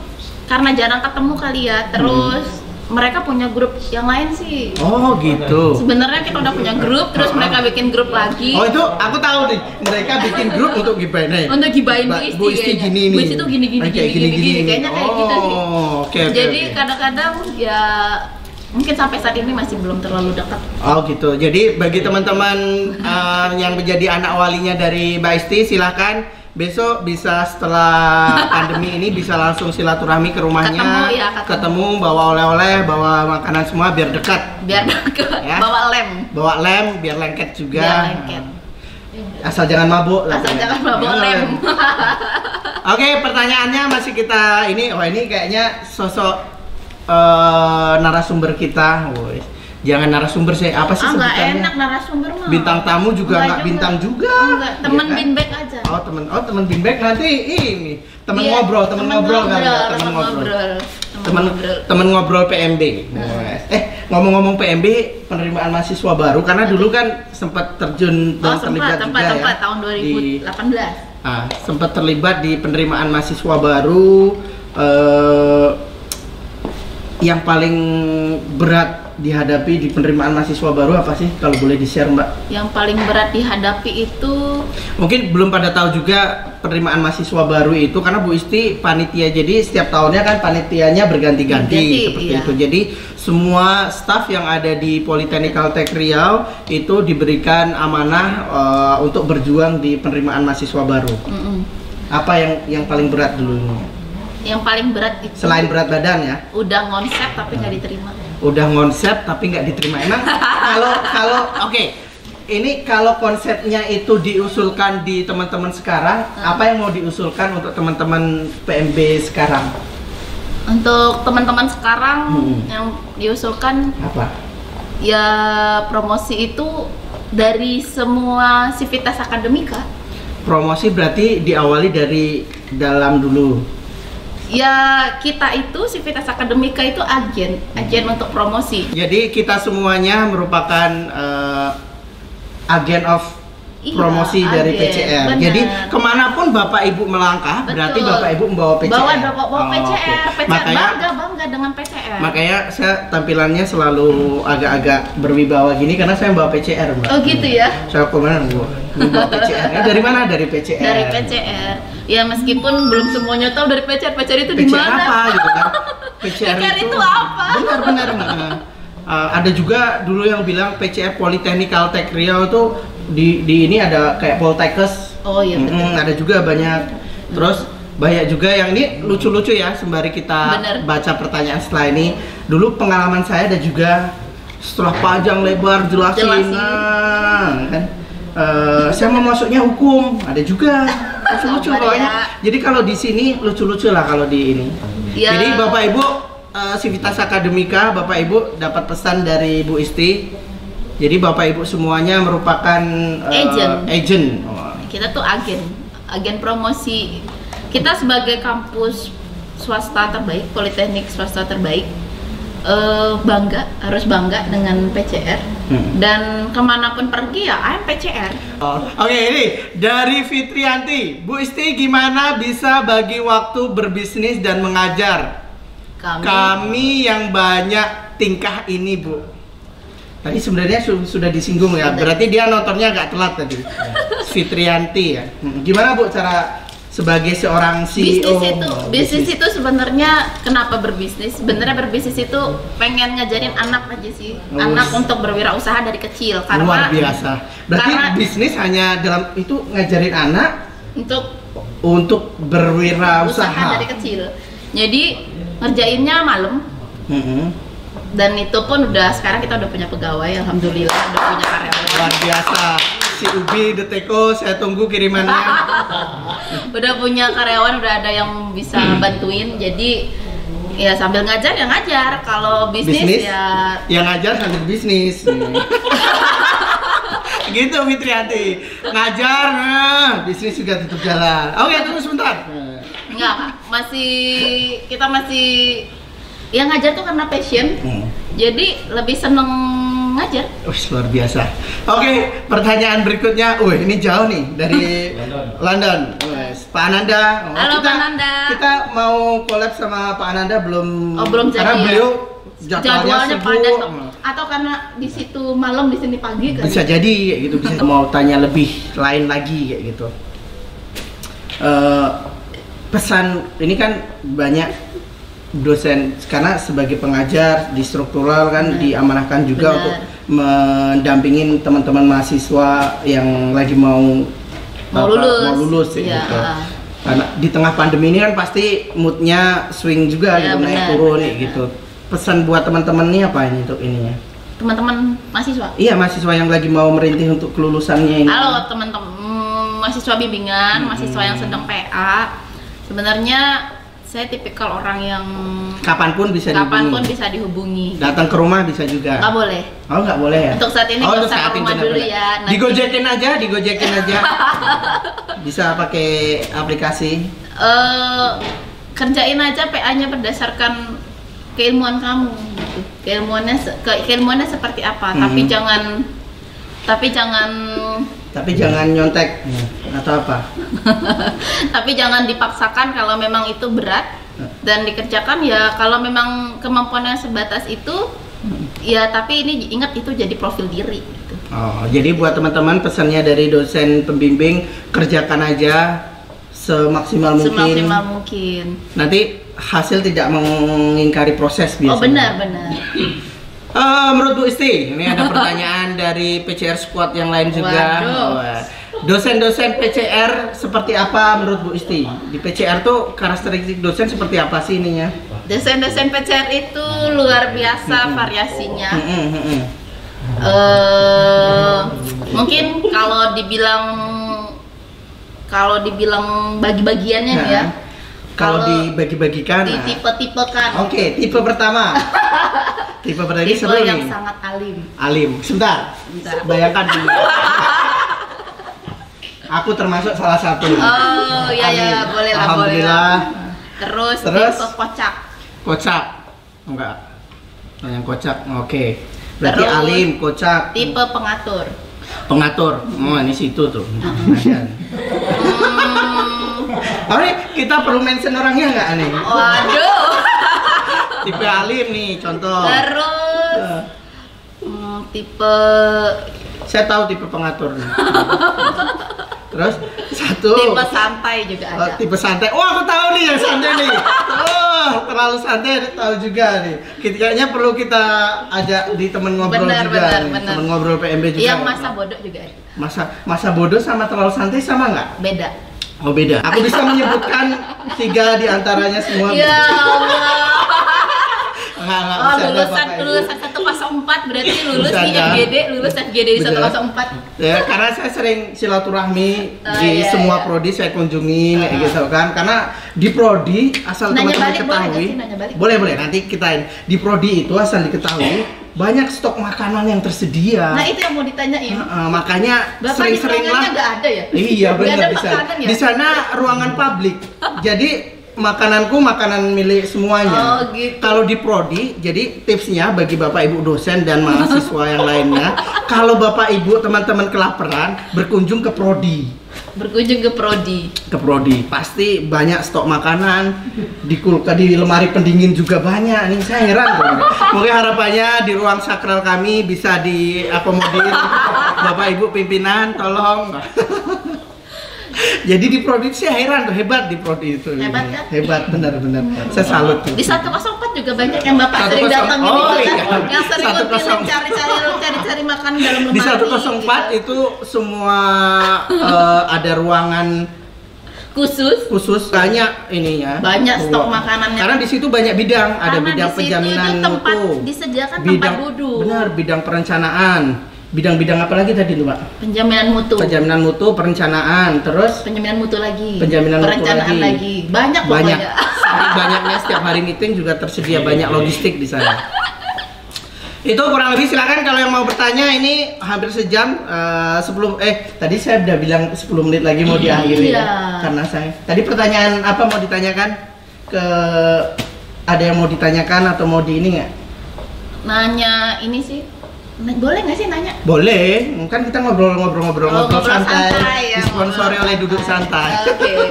karena jarang ketemu kali ya, terus mereka punya grup yang lain sih. Oh gitu. Sebenarnya kita udah punya grup, terus mereka bikin grup lagi. Oh itu aku tahu nih, mereka bikin grup untuk gibahin. Untuk gibahin Bu Isti gini nih. Bu Isti tuh gini, kayaknya kayak gitu sih. Oke. Jadi kadang-kadang ya Mungkin sampai saat ini masih belum terlalu dekat. Oh gitu. Jadi bagi teman-teman yang menjadi anak walinya dari Mbak Isti, silahkan besok bisa setelah pandemi ini bisa langsung silaturahmi ke rumahnya, ketemu bawa oleh-oleh, bawa makanan semua biar dekat. Biar dekat. Ya? Bawa lem biar lengket juga. Biar lengket. Asal jangan mabuk lah. Asal jangan mabuk lem. Oke, pertanyaannya masih kita ini. Wah, ini kayaknya sosok narasumber kita. Jangan narasumber sih, apa sih sebutannya? Enggak enak narasumber mah. Bintang tamu juga enggak bintang juga. Enggak, teman binbek aja. Teman binbek nanti ini. Teman ngobrol kali ya, teman ngobrol PMB. Ngomong-ngomong PMB, penerimaan mahasiswa baru karena dulu kan sempat terjun dan terlibat juga ya. Tahun 2018. Sempat terlibat di penerimaan mahasiswa baru. Yang paling berat dihadapi di penerimaan mahasiswa baru apa sih kalau boleh di-share, Mbak? Yang paling berat dihadapi itu mungkin belum pada tahu juga penerimaan mahasiswa baru itu karena Bu Isti panitia, jadi setiap tahunnya kan panitianya berganti-ganti seperti itu. Jadi semua staf yang ada di Politeknik Caltech Riau itu diberikan amanah untuk berjuang di penerimaan mahasiswa baru. Apa yang paling berat dulu? Yang paling berat itu selain berat badan ya? Udah ngonsep tapi nggak diterima. Udah ngonsep tapi nggak diterima. Emang kalau oke, ini kalau konsepnya itu diusulkan di teman-teman sekarang, apa yang mau diusulkan untuk teman-teman PMB sekarang? Untuk teman-teman sekarang yang diusulkan apa? Ya promosi itu dari semua sivitas akademika. Promosi berarti diawali dari dalam dulu. Ya kita itu sivitas akademika itu agen untuk promosi. Jadi kita semuanya merupakan agen of promosi dari PCR. Bener. Jadi kemanapun Bapak Ibu melangkah, berarti Bapak Ibu membawa PCR. Bawa PCR. Okay. Makanya bangga dengan PCR. Makanya saya tampilannya selalu agak-agak berwibawa gini karena saya membawa PCR, Mbak. Oh gitu ya? Saya kemana membawa PCR? Dari mana? Dari PCR. Dari PCR. Ya meskipun belum semuanya tahu dari PCR. PCR itu di mana? PCR apa gitu kan? PCR itu apa? Benar. Ada juga dulu yang bilang PCR Politeknik Caltech Riau itu di ini ada kayak Poltekkes. Oh iya betul. Ada juga banyak. Terus banyak juga yang ini lucu-lucu ya sembari kita baca pertanyaan setelah ini. Dulu pengalaman saya ada juga setelah panjang lebar jelasin. Kan saya mau masuknya hukum, ada juga lucu-lucu pokoknya. Jadi kalau di sini lucu-lucu lah kalau di ini. Ya. Jadi Bapak Ibu Sivitas Akademika, Bapak Ibu dapat pesan dari Bu Isti. Jadi Bapak Ibu semuanya merupakan agent. Kita tuh agen promosi. Kita sebagai kampus swasta terbaik, politeknik swasta terbaik, harus bangga dengan PCR. Dan kemanapun pergi ya I'm PCR. Oke, ini dari Fitrianti. Bu Isti gimana bisa bagi waktu berbisnis dan mengajar? Kami yang banyak tingkah ini, Bu. Tadi sebenarnya sudah disinggung ya. Berarti dia nontonnya agak telat tadi. Fitrianti ya. Gimana Bu cara sebagai seorang CEO? Bisnis itu sebenarnya kenapa berbisnis? Sebenarnya berbisnis itu pengen ngajarin anak aja sih. Anak untuk berwirausaha dari kecil. Karena luar biasa. Berarti bisnis hanya dalam itu ngajarin anak untuk berwirausaha dari kecil. Jadi ngerjainnya malam. Dan itu pun sekarang kita udah punya pegawai, alhamdulillah udah punya karyawan. Luar biasa. Si Ubi Deteko, saya tunggu kirimannya. Udah punya karyawan, udah ada yang bisa bantuin. Jadi ya sambil ngajar ya ngajar. Kalau bisnis ya ngajar sambil bisnis. Gitu Fitrianti. Ngajar, bisnis juga tetap jalan. Oke, tunggu sebentar. Enggak, kita masih ya ngajar tuh karena passion. Jadi lebih seneng ngajar. Luar biasa. Oke, pertanyaan berikutnya. Ini jauh nih dari London. Pak Ananda. Halo Pak Ananda. Kita mau collab sama Pak Ananda belum jadi. Karena beliau jadwalnya padat. Atau karena di situ malam, di sini pagi kan? Bisa jadi gitu. Bisa mau tanya lebih lain lagi kayak gitu. Pesan ini kan banyak dosen, karena sebagai pengajar di struktural kan diamanahkan juga untuk mendampingin teman-teman mahasiswa yang lagi mau lulus ya. gitu. Karena di tengah pandemi ini kan pasti moodnya swing juga Ya, gitu, naik turun gitu. Pesan buat teman-teman nih apa ini untuk ininya? Teman-teman mahasiswa? Iya, mahasiswa yang lagi mau merintih untuk kelulusannya ini. Halo teman-teman mahasiswa bimbingan, mahasiswa yang sedang PA. Sebenarnya saya tipikal orang yang kapanpun bisa dihubungi. Datang ke rumah bisa juga. Nggak boleh. Oh, nggak boleh ya? Untuk saat ini nggak usah ke rumah dulu ya. Digojekin aja. Bisa pakai aplikasi. Kerjain aja PA-nya berdasarkan keilmuan kamu. Gitu. Keilmuannya seperti apa? Tapi jangan nyontek atau apa? Tapi jangan dipaksakan kalau memang itu berat dan dikerjakan ya. Kalau memang kemampuannya sebatas itu ya, tapi ini ingat itu jadi profil diri gitu. Oh, jadi buat teman-teman pesannya dari dosen pembimbing, kerjakan aja semaksimal mungkin. Nanti hasil tidak mengingkari proses biasanya. Oh, benar. Menurut Bu Isti, ini ada pertanyaan dari PCR Squad yang lain juga. Dosen-dosen PCR seperti apa menurut Bu Isti? Di PCR tuh karakteristik dosen seperti apa sih ininya? Dosen-dosen PCR itu luar biasa variasinya. Mungkin kalau dibilang bagi-bagiannya ya. Kalau dibagi-bagikan, tipe-tipekan. Oke, tipe pertama. Tipe pertama ini seru yang nih. sangat alim. Sebentar. Bayangkan dulu. Aku termasuk salah satu. Oh iya, boleh lah. Alhamdulillah. Terus tipe kocak. Kocak. Enggak. Yang kocak. Oke. Berarti Terus, alim, kocak. Tipe pengatur. Oh, ini situ tuh. Oh, ini kita perlu mention orangnya nggak nih? Waduh. Tipe alim nih, contoh. Terus tipe, saya tahu tipe pengatur nih. Terus satu. Tipe santai juga ada. Tipe santai. Oh, aku tahu nih yang santai nih. Oh, terlalu santai, tahu juga nih. Kayaknya perlu kita ajak di temen ngobrol juga. Bener. Temen ngobrol PMB juga. Yang masa bodoh juga ada. Masa bodoh sama terlalu santai sama nggak? Beda. Oh, beda. Aku bisa menyebutkan 3 di antaranya semua. Ya Allah. Enggak, lulusan 104 berarti lulus di FGD, di 104. Ya, karena saya sering silaturahmi di semua prodi saya kunjungi gitu kan. Karena di prodi asal teman-teman ketahui. Boleh, nanti kita di prodi itu asal diketahui banyak stok makanan yang tersedia. Nah, itu yang mau ditanyain. Makanya sering-sering lah. Nggak ada ya? Iya, benar bisa. Ya? Di sana ruangan publik. Jadi makananku makanan milik semuanya. Oh, gitu. Kalau di prodi, jadi tipsnya bagi bapak ibu dosen dan mahasiswa yang lainnya, kalau bapak ibu teman-teman kelaparan, berkunjung ke prodi. Ke prodi, pasti banyak stok makanan di lemari pendingin juga banyak. Nih saya heran tuh. Mungkin harapannya di ruang sakral kami bisa diakomodir bapak ibu pimpinan, tolong. Jadi di prodi saya heran tuh, hebat di prodi itu. Hebat kan? Hebat, benar-benar. Saya salut tuh. Di 104 juga banyak yang bapak sering datangin yang sering cari makan dalam lemari. Di 104 itu semua ada ruangan khusus banyak ininya. Banyak stok makanannya. Karena di situ banyak bidang, ada bidang penjaminan mutu. Disediakan tempat duduk. Benar, bidang perencanaan. Bidang-bidang apa lagi tadi lu, Pak? Penjaminan mutu, perencanaan, terus perencanaan perencanaan lagi. Banyak pokoknya. Banyaknya setiap hari meeting juga tersedia banyak logistik di sana. Itu kurang lebih, silakan kalau yang mau bertanya. Ini hampir sejam. Tadi saya udah bilang 10 menit lagi mau diakhiri ya. Karena saya tadi pertanyaan apa mau ditanyakan ada yang mau ditanyakan atau mau di ini nggak? Nanya ini sih. Boleh nggak sih nanya? Boleh, kan kita ngobrol santai. Ya, disponsori oleh Duduk Santai. Oke.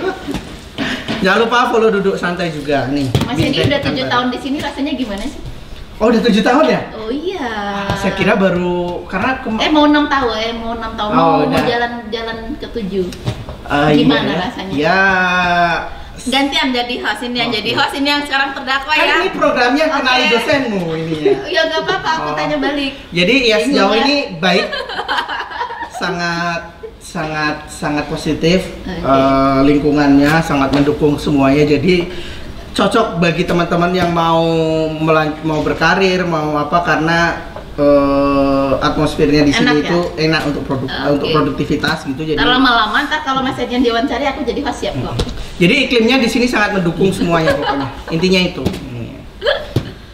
Jangan lupa follow Duduk Santai juga nih. Mas ini udah 7 tahun di sini, rasanya gimana sih? Oh, udah 7 tahun ya? Oh iya. Saya kira baru karena mau 6 tahun. Mau jalan ke 7. Gimana rasanya? Ya, Gantian jadi host, ini yang jadi host, ini yang sekarang terdakwa Kan ya. ini programnya kenali dosenmu ini ya. Ya nggak apa-apa, aku tanya balik. Jadi ya sejauh Bingung ya? ini baik, sangat positif. Lingkungannya sangat mendukung semuanya. Jadi cocok bagi teman-teman yang mau berkarir, mau apa, karena atmosfernya di sini Enak itu ya? enak untuk untuk produktivitas gitu. Jadi Ntar lama-lama, ntar kalau Mas Edian diwawancari aku jadi host siap kok. Jadi iklimnya di sini sangat mendukung semuanya pokoknya. Intinya itu.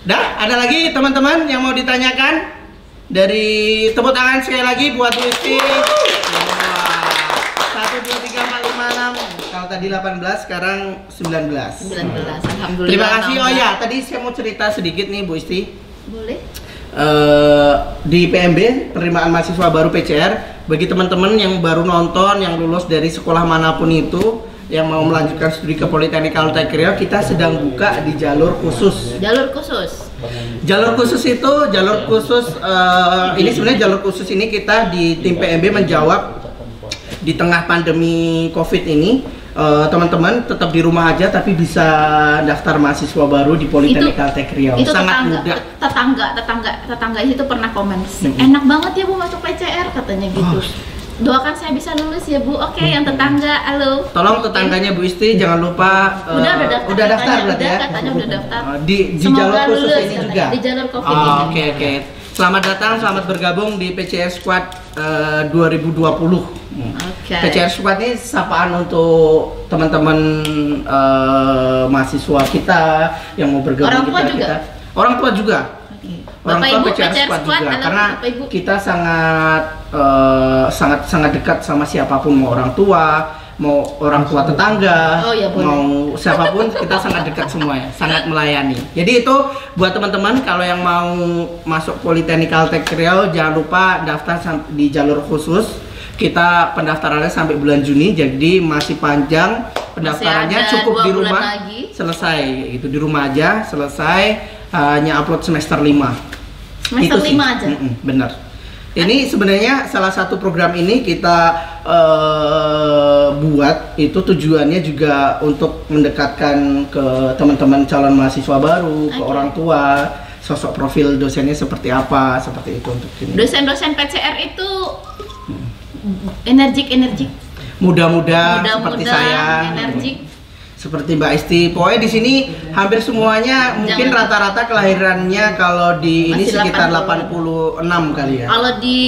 Dah, ada lagi teman-teman yang mau ditanyakan? Dari tepuk tangan sekali lagi buat Bu Isti. 1 2 3 4 5 6. Kalau tadi 18, sekarang 19. 19, alhamdulillah. Terima kasih. Oh ya, tadi saya mau cerita sedikit nih Bu Isti. Boleh. Di PMB penerimaan mahasiswa baru PCR, bagi teman-teman yang baru nonton, yang lulus dari sekolah manapun itu, yang mau melanjutkan studi ke Politeknik Caltech Riau, kita sedang buka di jalur khusus. Jalur khusus. Jalur khusus itu ini sebenarnya jalur khusus ini kita di tim PMB menjawab di tengah pandemi COVID ini. Teman-teman tetap di rumah aja tapi bisa daftar mahasiswa baru di Politeknik Caltech Riau. Itu Sangat mudah. tetangga itu pernah komen, enak banget ya Bu masuk PCR katanya gitu. Doakan saya bisa lulus ya Bu. Oke, yang tetangga, halo. Tolong tetangganya Bu Isti jangan lupa udah daftar berarti ya. Katanya udah daftar. Di jalur khusus ini katanya, juga. di jalur COVID ini. Oke. Selamat datang, selamat bergabung di PCR Squad 2020. PCR Squad ini sapaan untuk teman-teman mahasiswa kita yang mau bergabung. Orang tua juga? Orang tua juga. Orang Bapak tua Ibu PCR Squad juga, karena Bapak Ibu. kita sangat dekat sama siapapun, mau orang tua, mau orang tua tetangga, Oh, ya, boleh. mau siapapun, kita sangat dekat semuanya, sangat melayani. Jadi itu buat teman-teman kalau yang mau masuk Politeknik Caltech Riau, jangan lupa daftar di jalur khusus. Kita pendaftarannya sampai bulan Juni, jadi masih panjang pendaftarannya. Cukup di rumah selesai, itu di rumah aja selesai, hanya upload semester 5. Semester 5 aja. Bener. Ini sebenarnya salah satu program ini kita buat itu tujuannya juga untuk mendekatkan ke teman-teman calon mahasiswa baru, ke orang tua, sosok profil dosennya seperti apa, seperti itu untuk ini. Dosen-dosen PCR itu energik, muda-muda seperti saya, energik. seperti Mbak Isti. Pokoknya di sini hampir semuanya mungkin rata-rata kelahirannya kalau di ini Masih sekitar 86 kali ya. Kalau di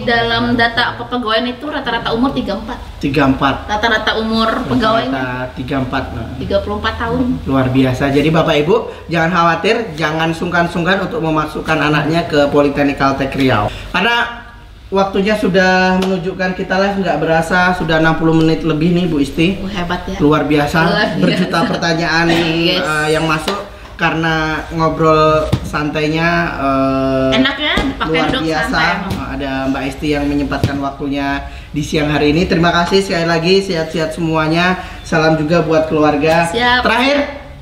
dalam data kepegawaian itu rata-rata umur 34. 34. Rata-rata umur pegawainya 34. Nah. 34 tahun. Luar biasa. Jadi Bapak Ibu jangan khawatir, jangan sungkan-sungkan untuk memasukkan anaknya ke Politeknik Caltech Riau. Karena waktunya sudah menunjukkan kita live, nggak berasa sudah 60 menit lebih nih Bu Isti. Hebat ya. Luar biasa. Berjuta pertanyaan yang masuk karena ngobrol santainya enak ya, dipakai luar dok biasa. santai. Ada Mbak Isti yang menyempatkan waktunya di siang hari ini. Terima kasih sekali lagi, sehat-sehat semuanya. Salam juga buat keluarga. Siap. Terakhir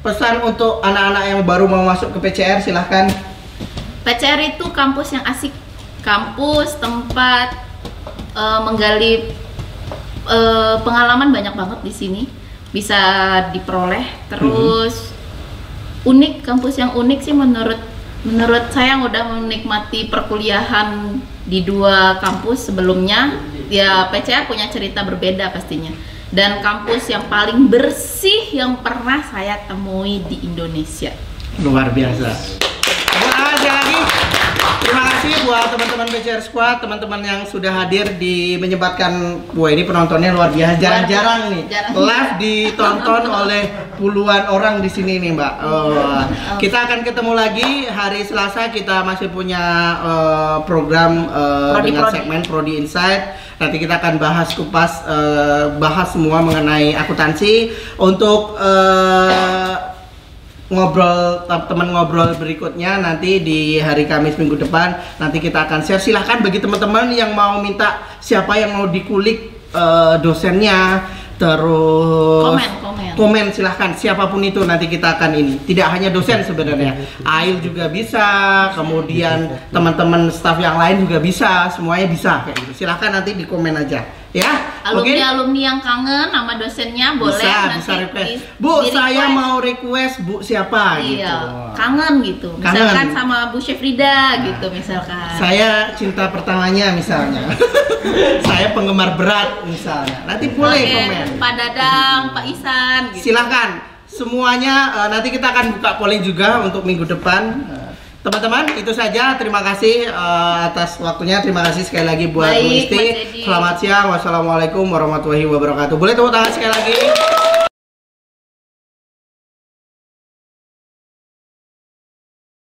pesan untuk anak-anak yang baru mau masuk ke PCR, silahkan. PCR itu kampus yang asik. Kampus, tempat menggali pengalaman banyak banget di sini bisa diperoleh. Terus unik, kampus yang unik sih menurut saya yang udah menikmati perkuliahan di 2 kampus sebelumnya. Ya PCR punya cerita berbeda pastinya. Dan kampus yang paling bersih yang pernah saya temui di Indonesia. Luar biasa. Terima kasih buat teman-teman PCR Squad, teman-teman yang sudah hadir di menyempatkan. Wah, ini penontonnya luar biasa, jarang-jarang nih. Live ditonton oleh puluhan orang di sini nih, Mbak. Kita akan ketemu lagi hari Selasa. Kita masih punya program dengan segmen Prodi Insight. Nanti kita akan bahas kupas, bahas semua mengenai akuntansi. Untuk teman ngobrol berikutnya nanti di hari Kamis minggu depan nanti kita akan share. Silahkan bagi teman-teman yang mau minta siapa yang mau dikulik dosennya, terus komen silahkan siapapun itu, nanti kita akan ini. Tidak hanya dosen sebenarnya, Ail juga bisa, kemudian teman-teman staff yang lain juga bisa, semuanya bisa kayak gitu. Silahkan nanti di komen aja Ya, mungkin Alumni yang kangen sama dosennya boleh bisa request. Bu, saya mau request Bu siapa iya, gitu. kangen gitu. Misalkan sama Bu Syefrida gitu misalkan. Saya cinta pertamanya misalnya. Saya penggemar berat misalnya. Nanti boleh komen. Pak Dadang, Pak Isan gitu. Silahkan. Semuanya nanti kita akan buka polling juga untuk minggu depan. Teman-teman, itu saja. Terima kasih atas waktunya. Terima kasih sekali lagi buat Bu Isti. Selamat siang. Wassalamualaikum warahmatullahi wabarakatuh. Boleh tepuk tangan sekali lagi.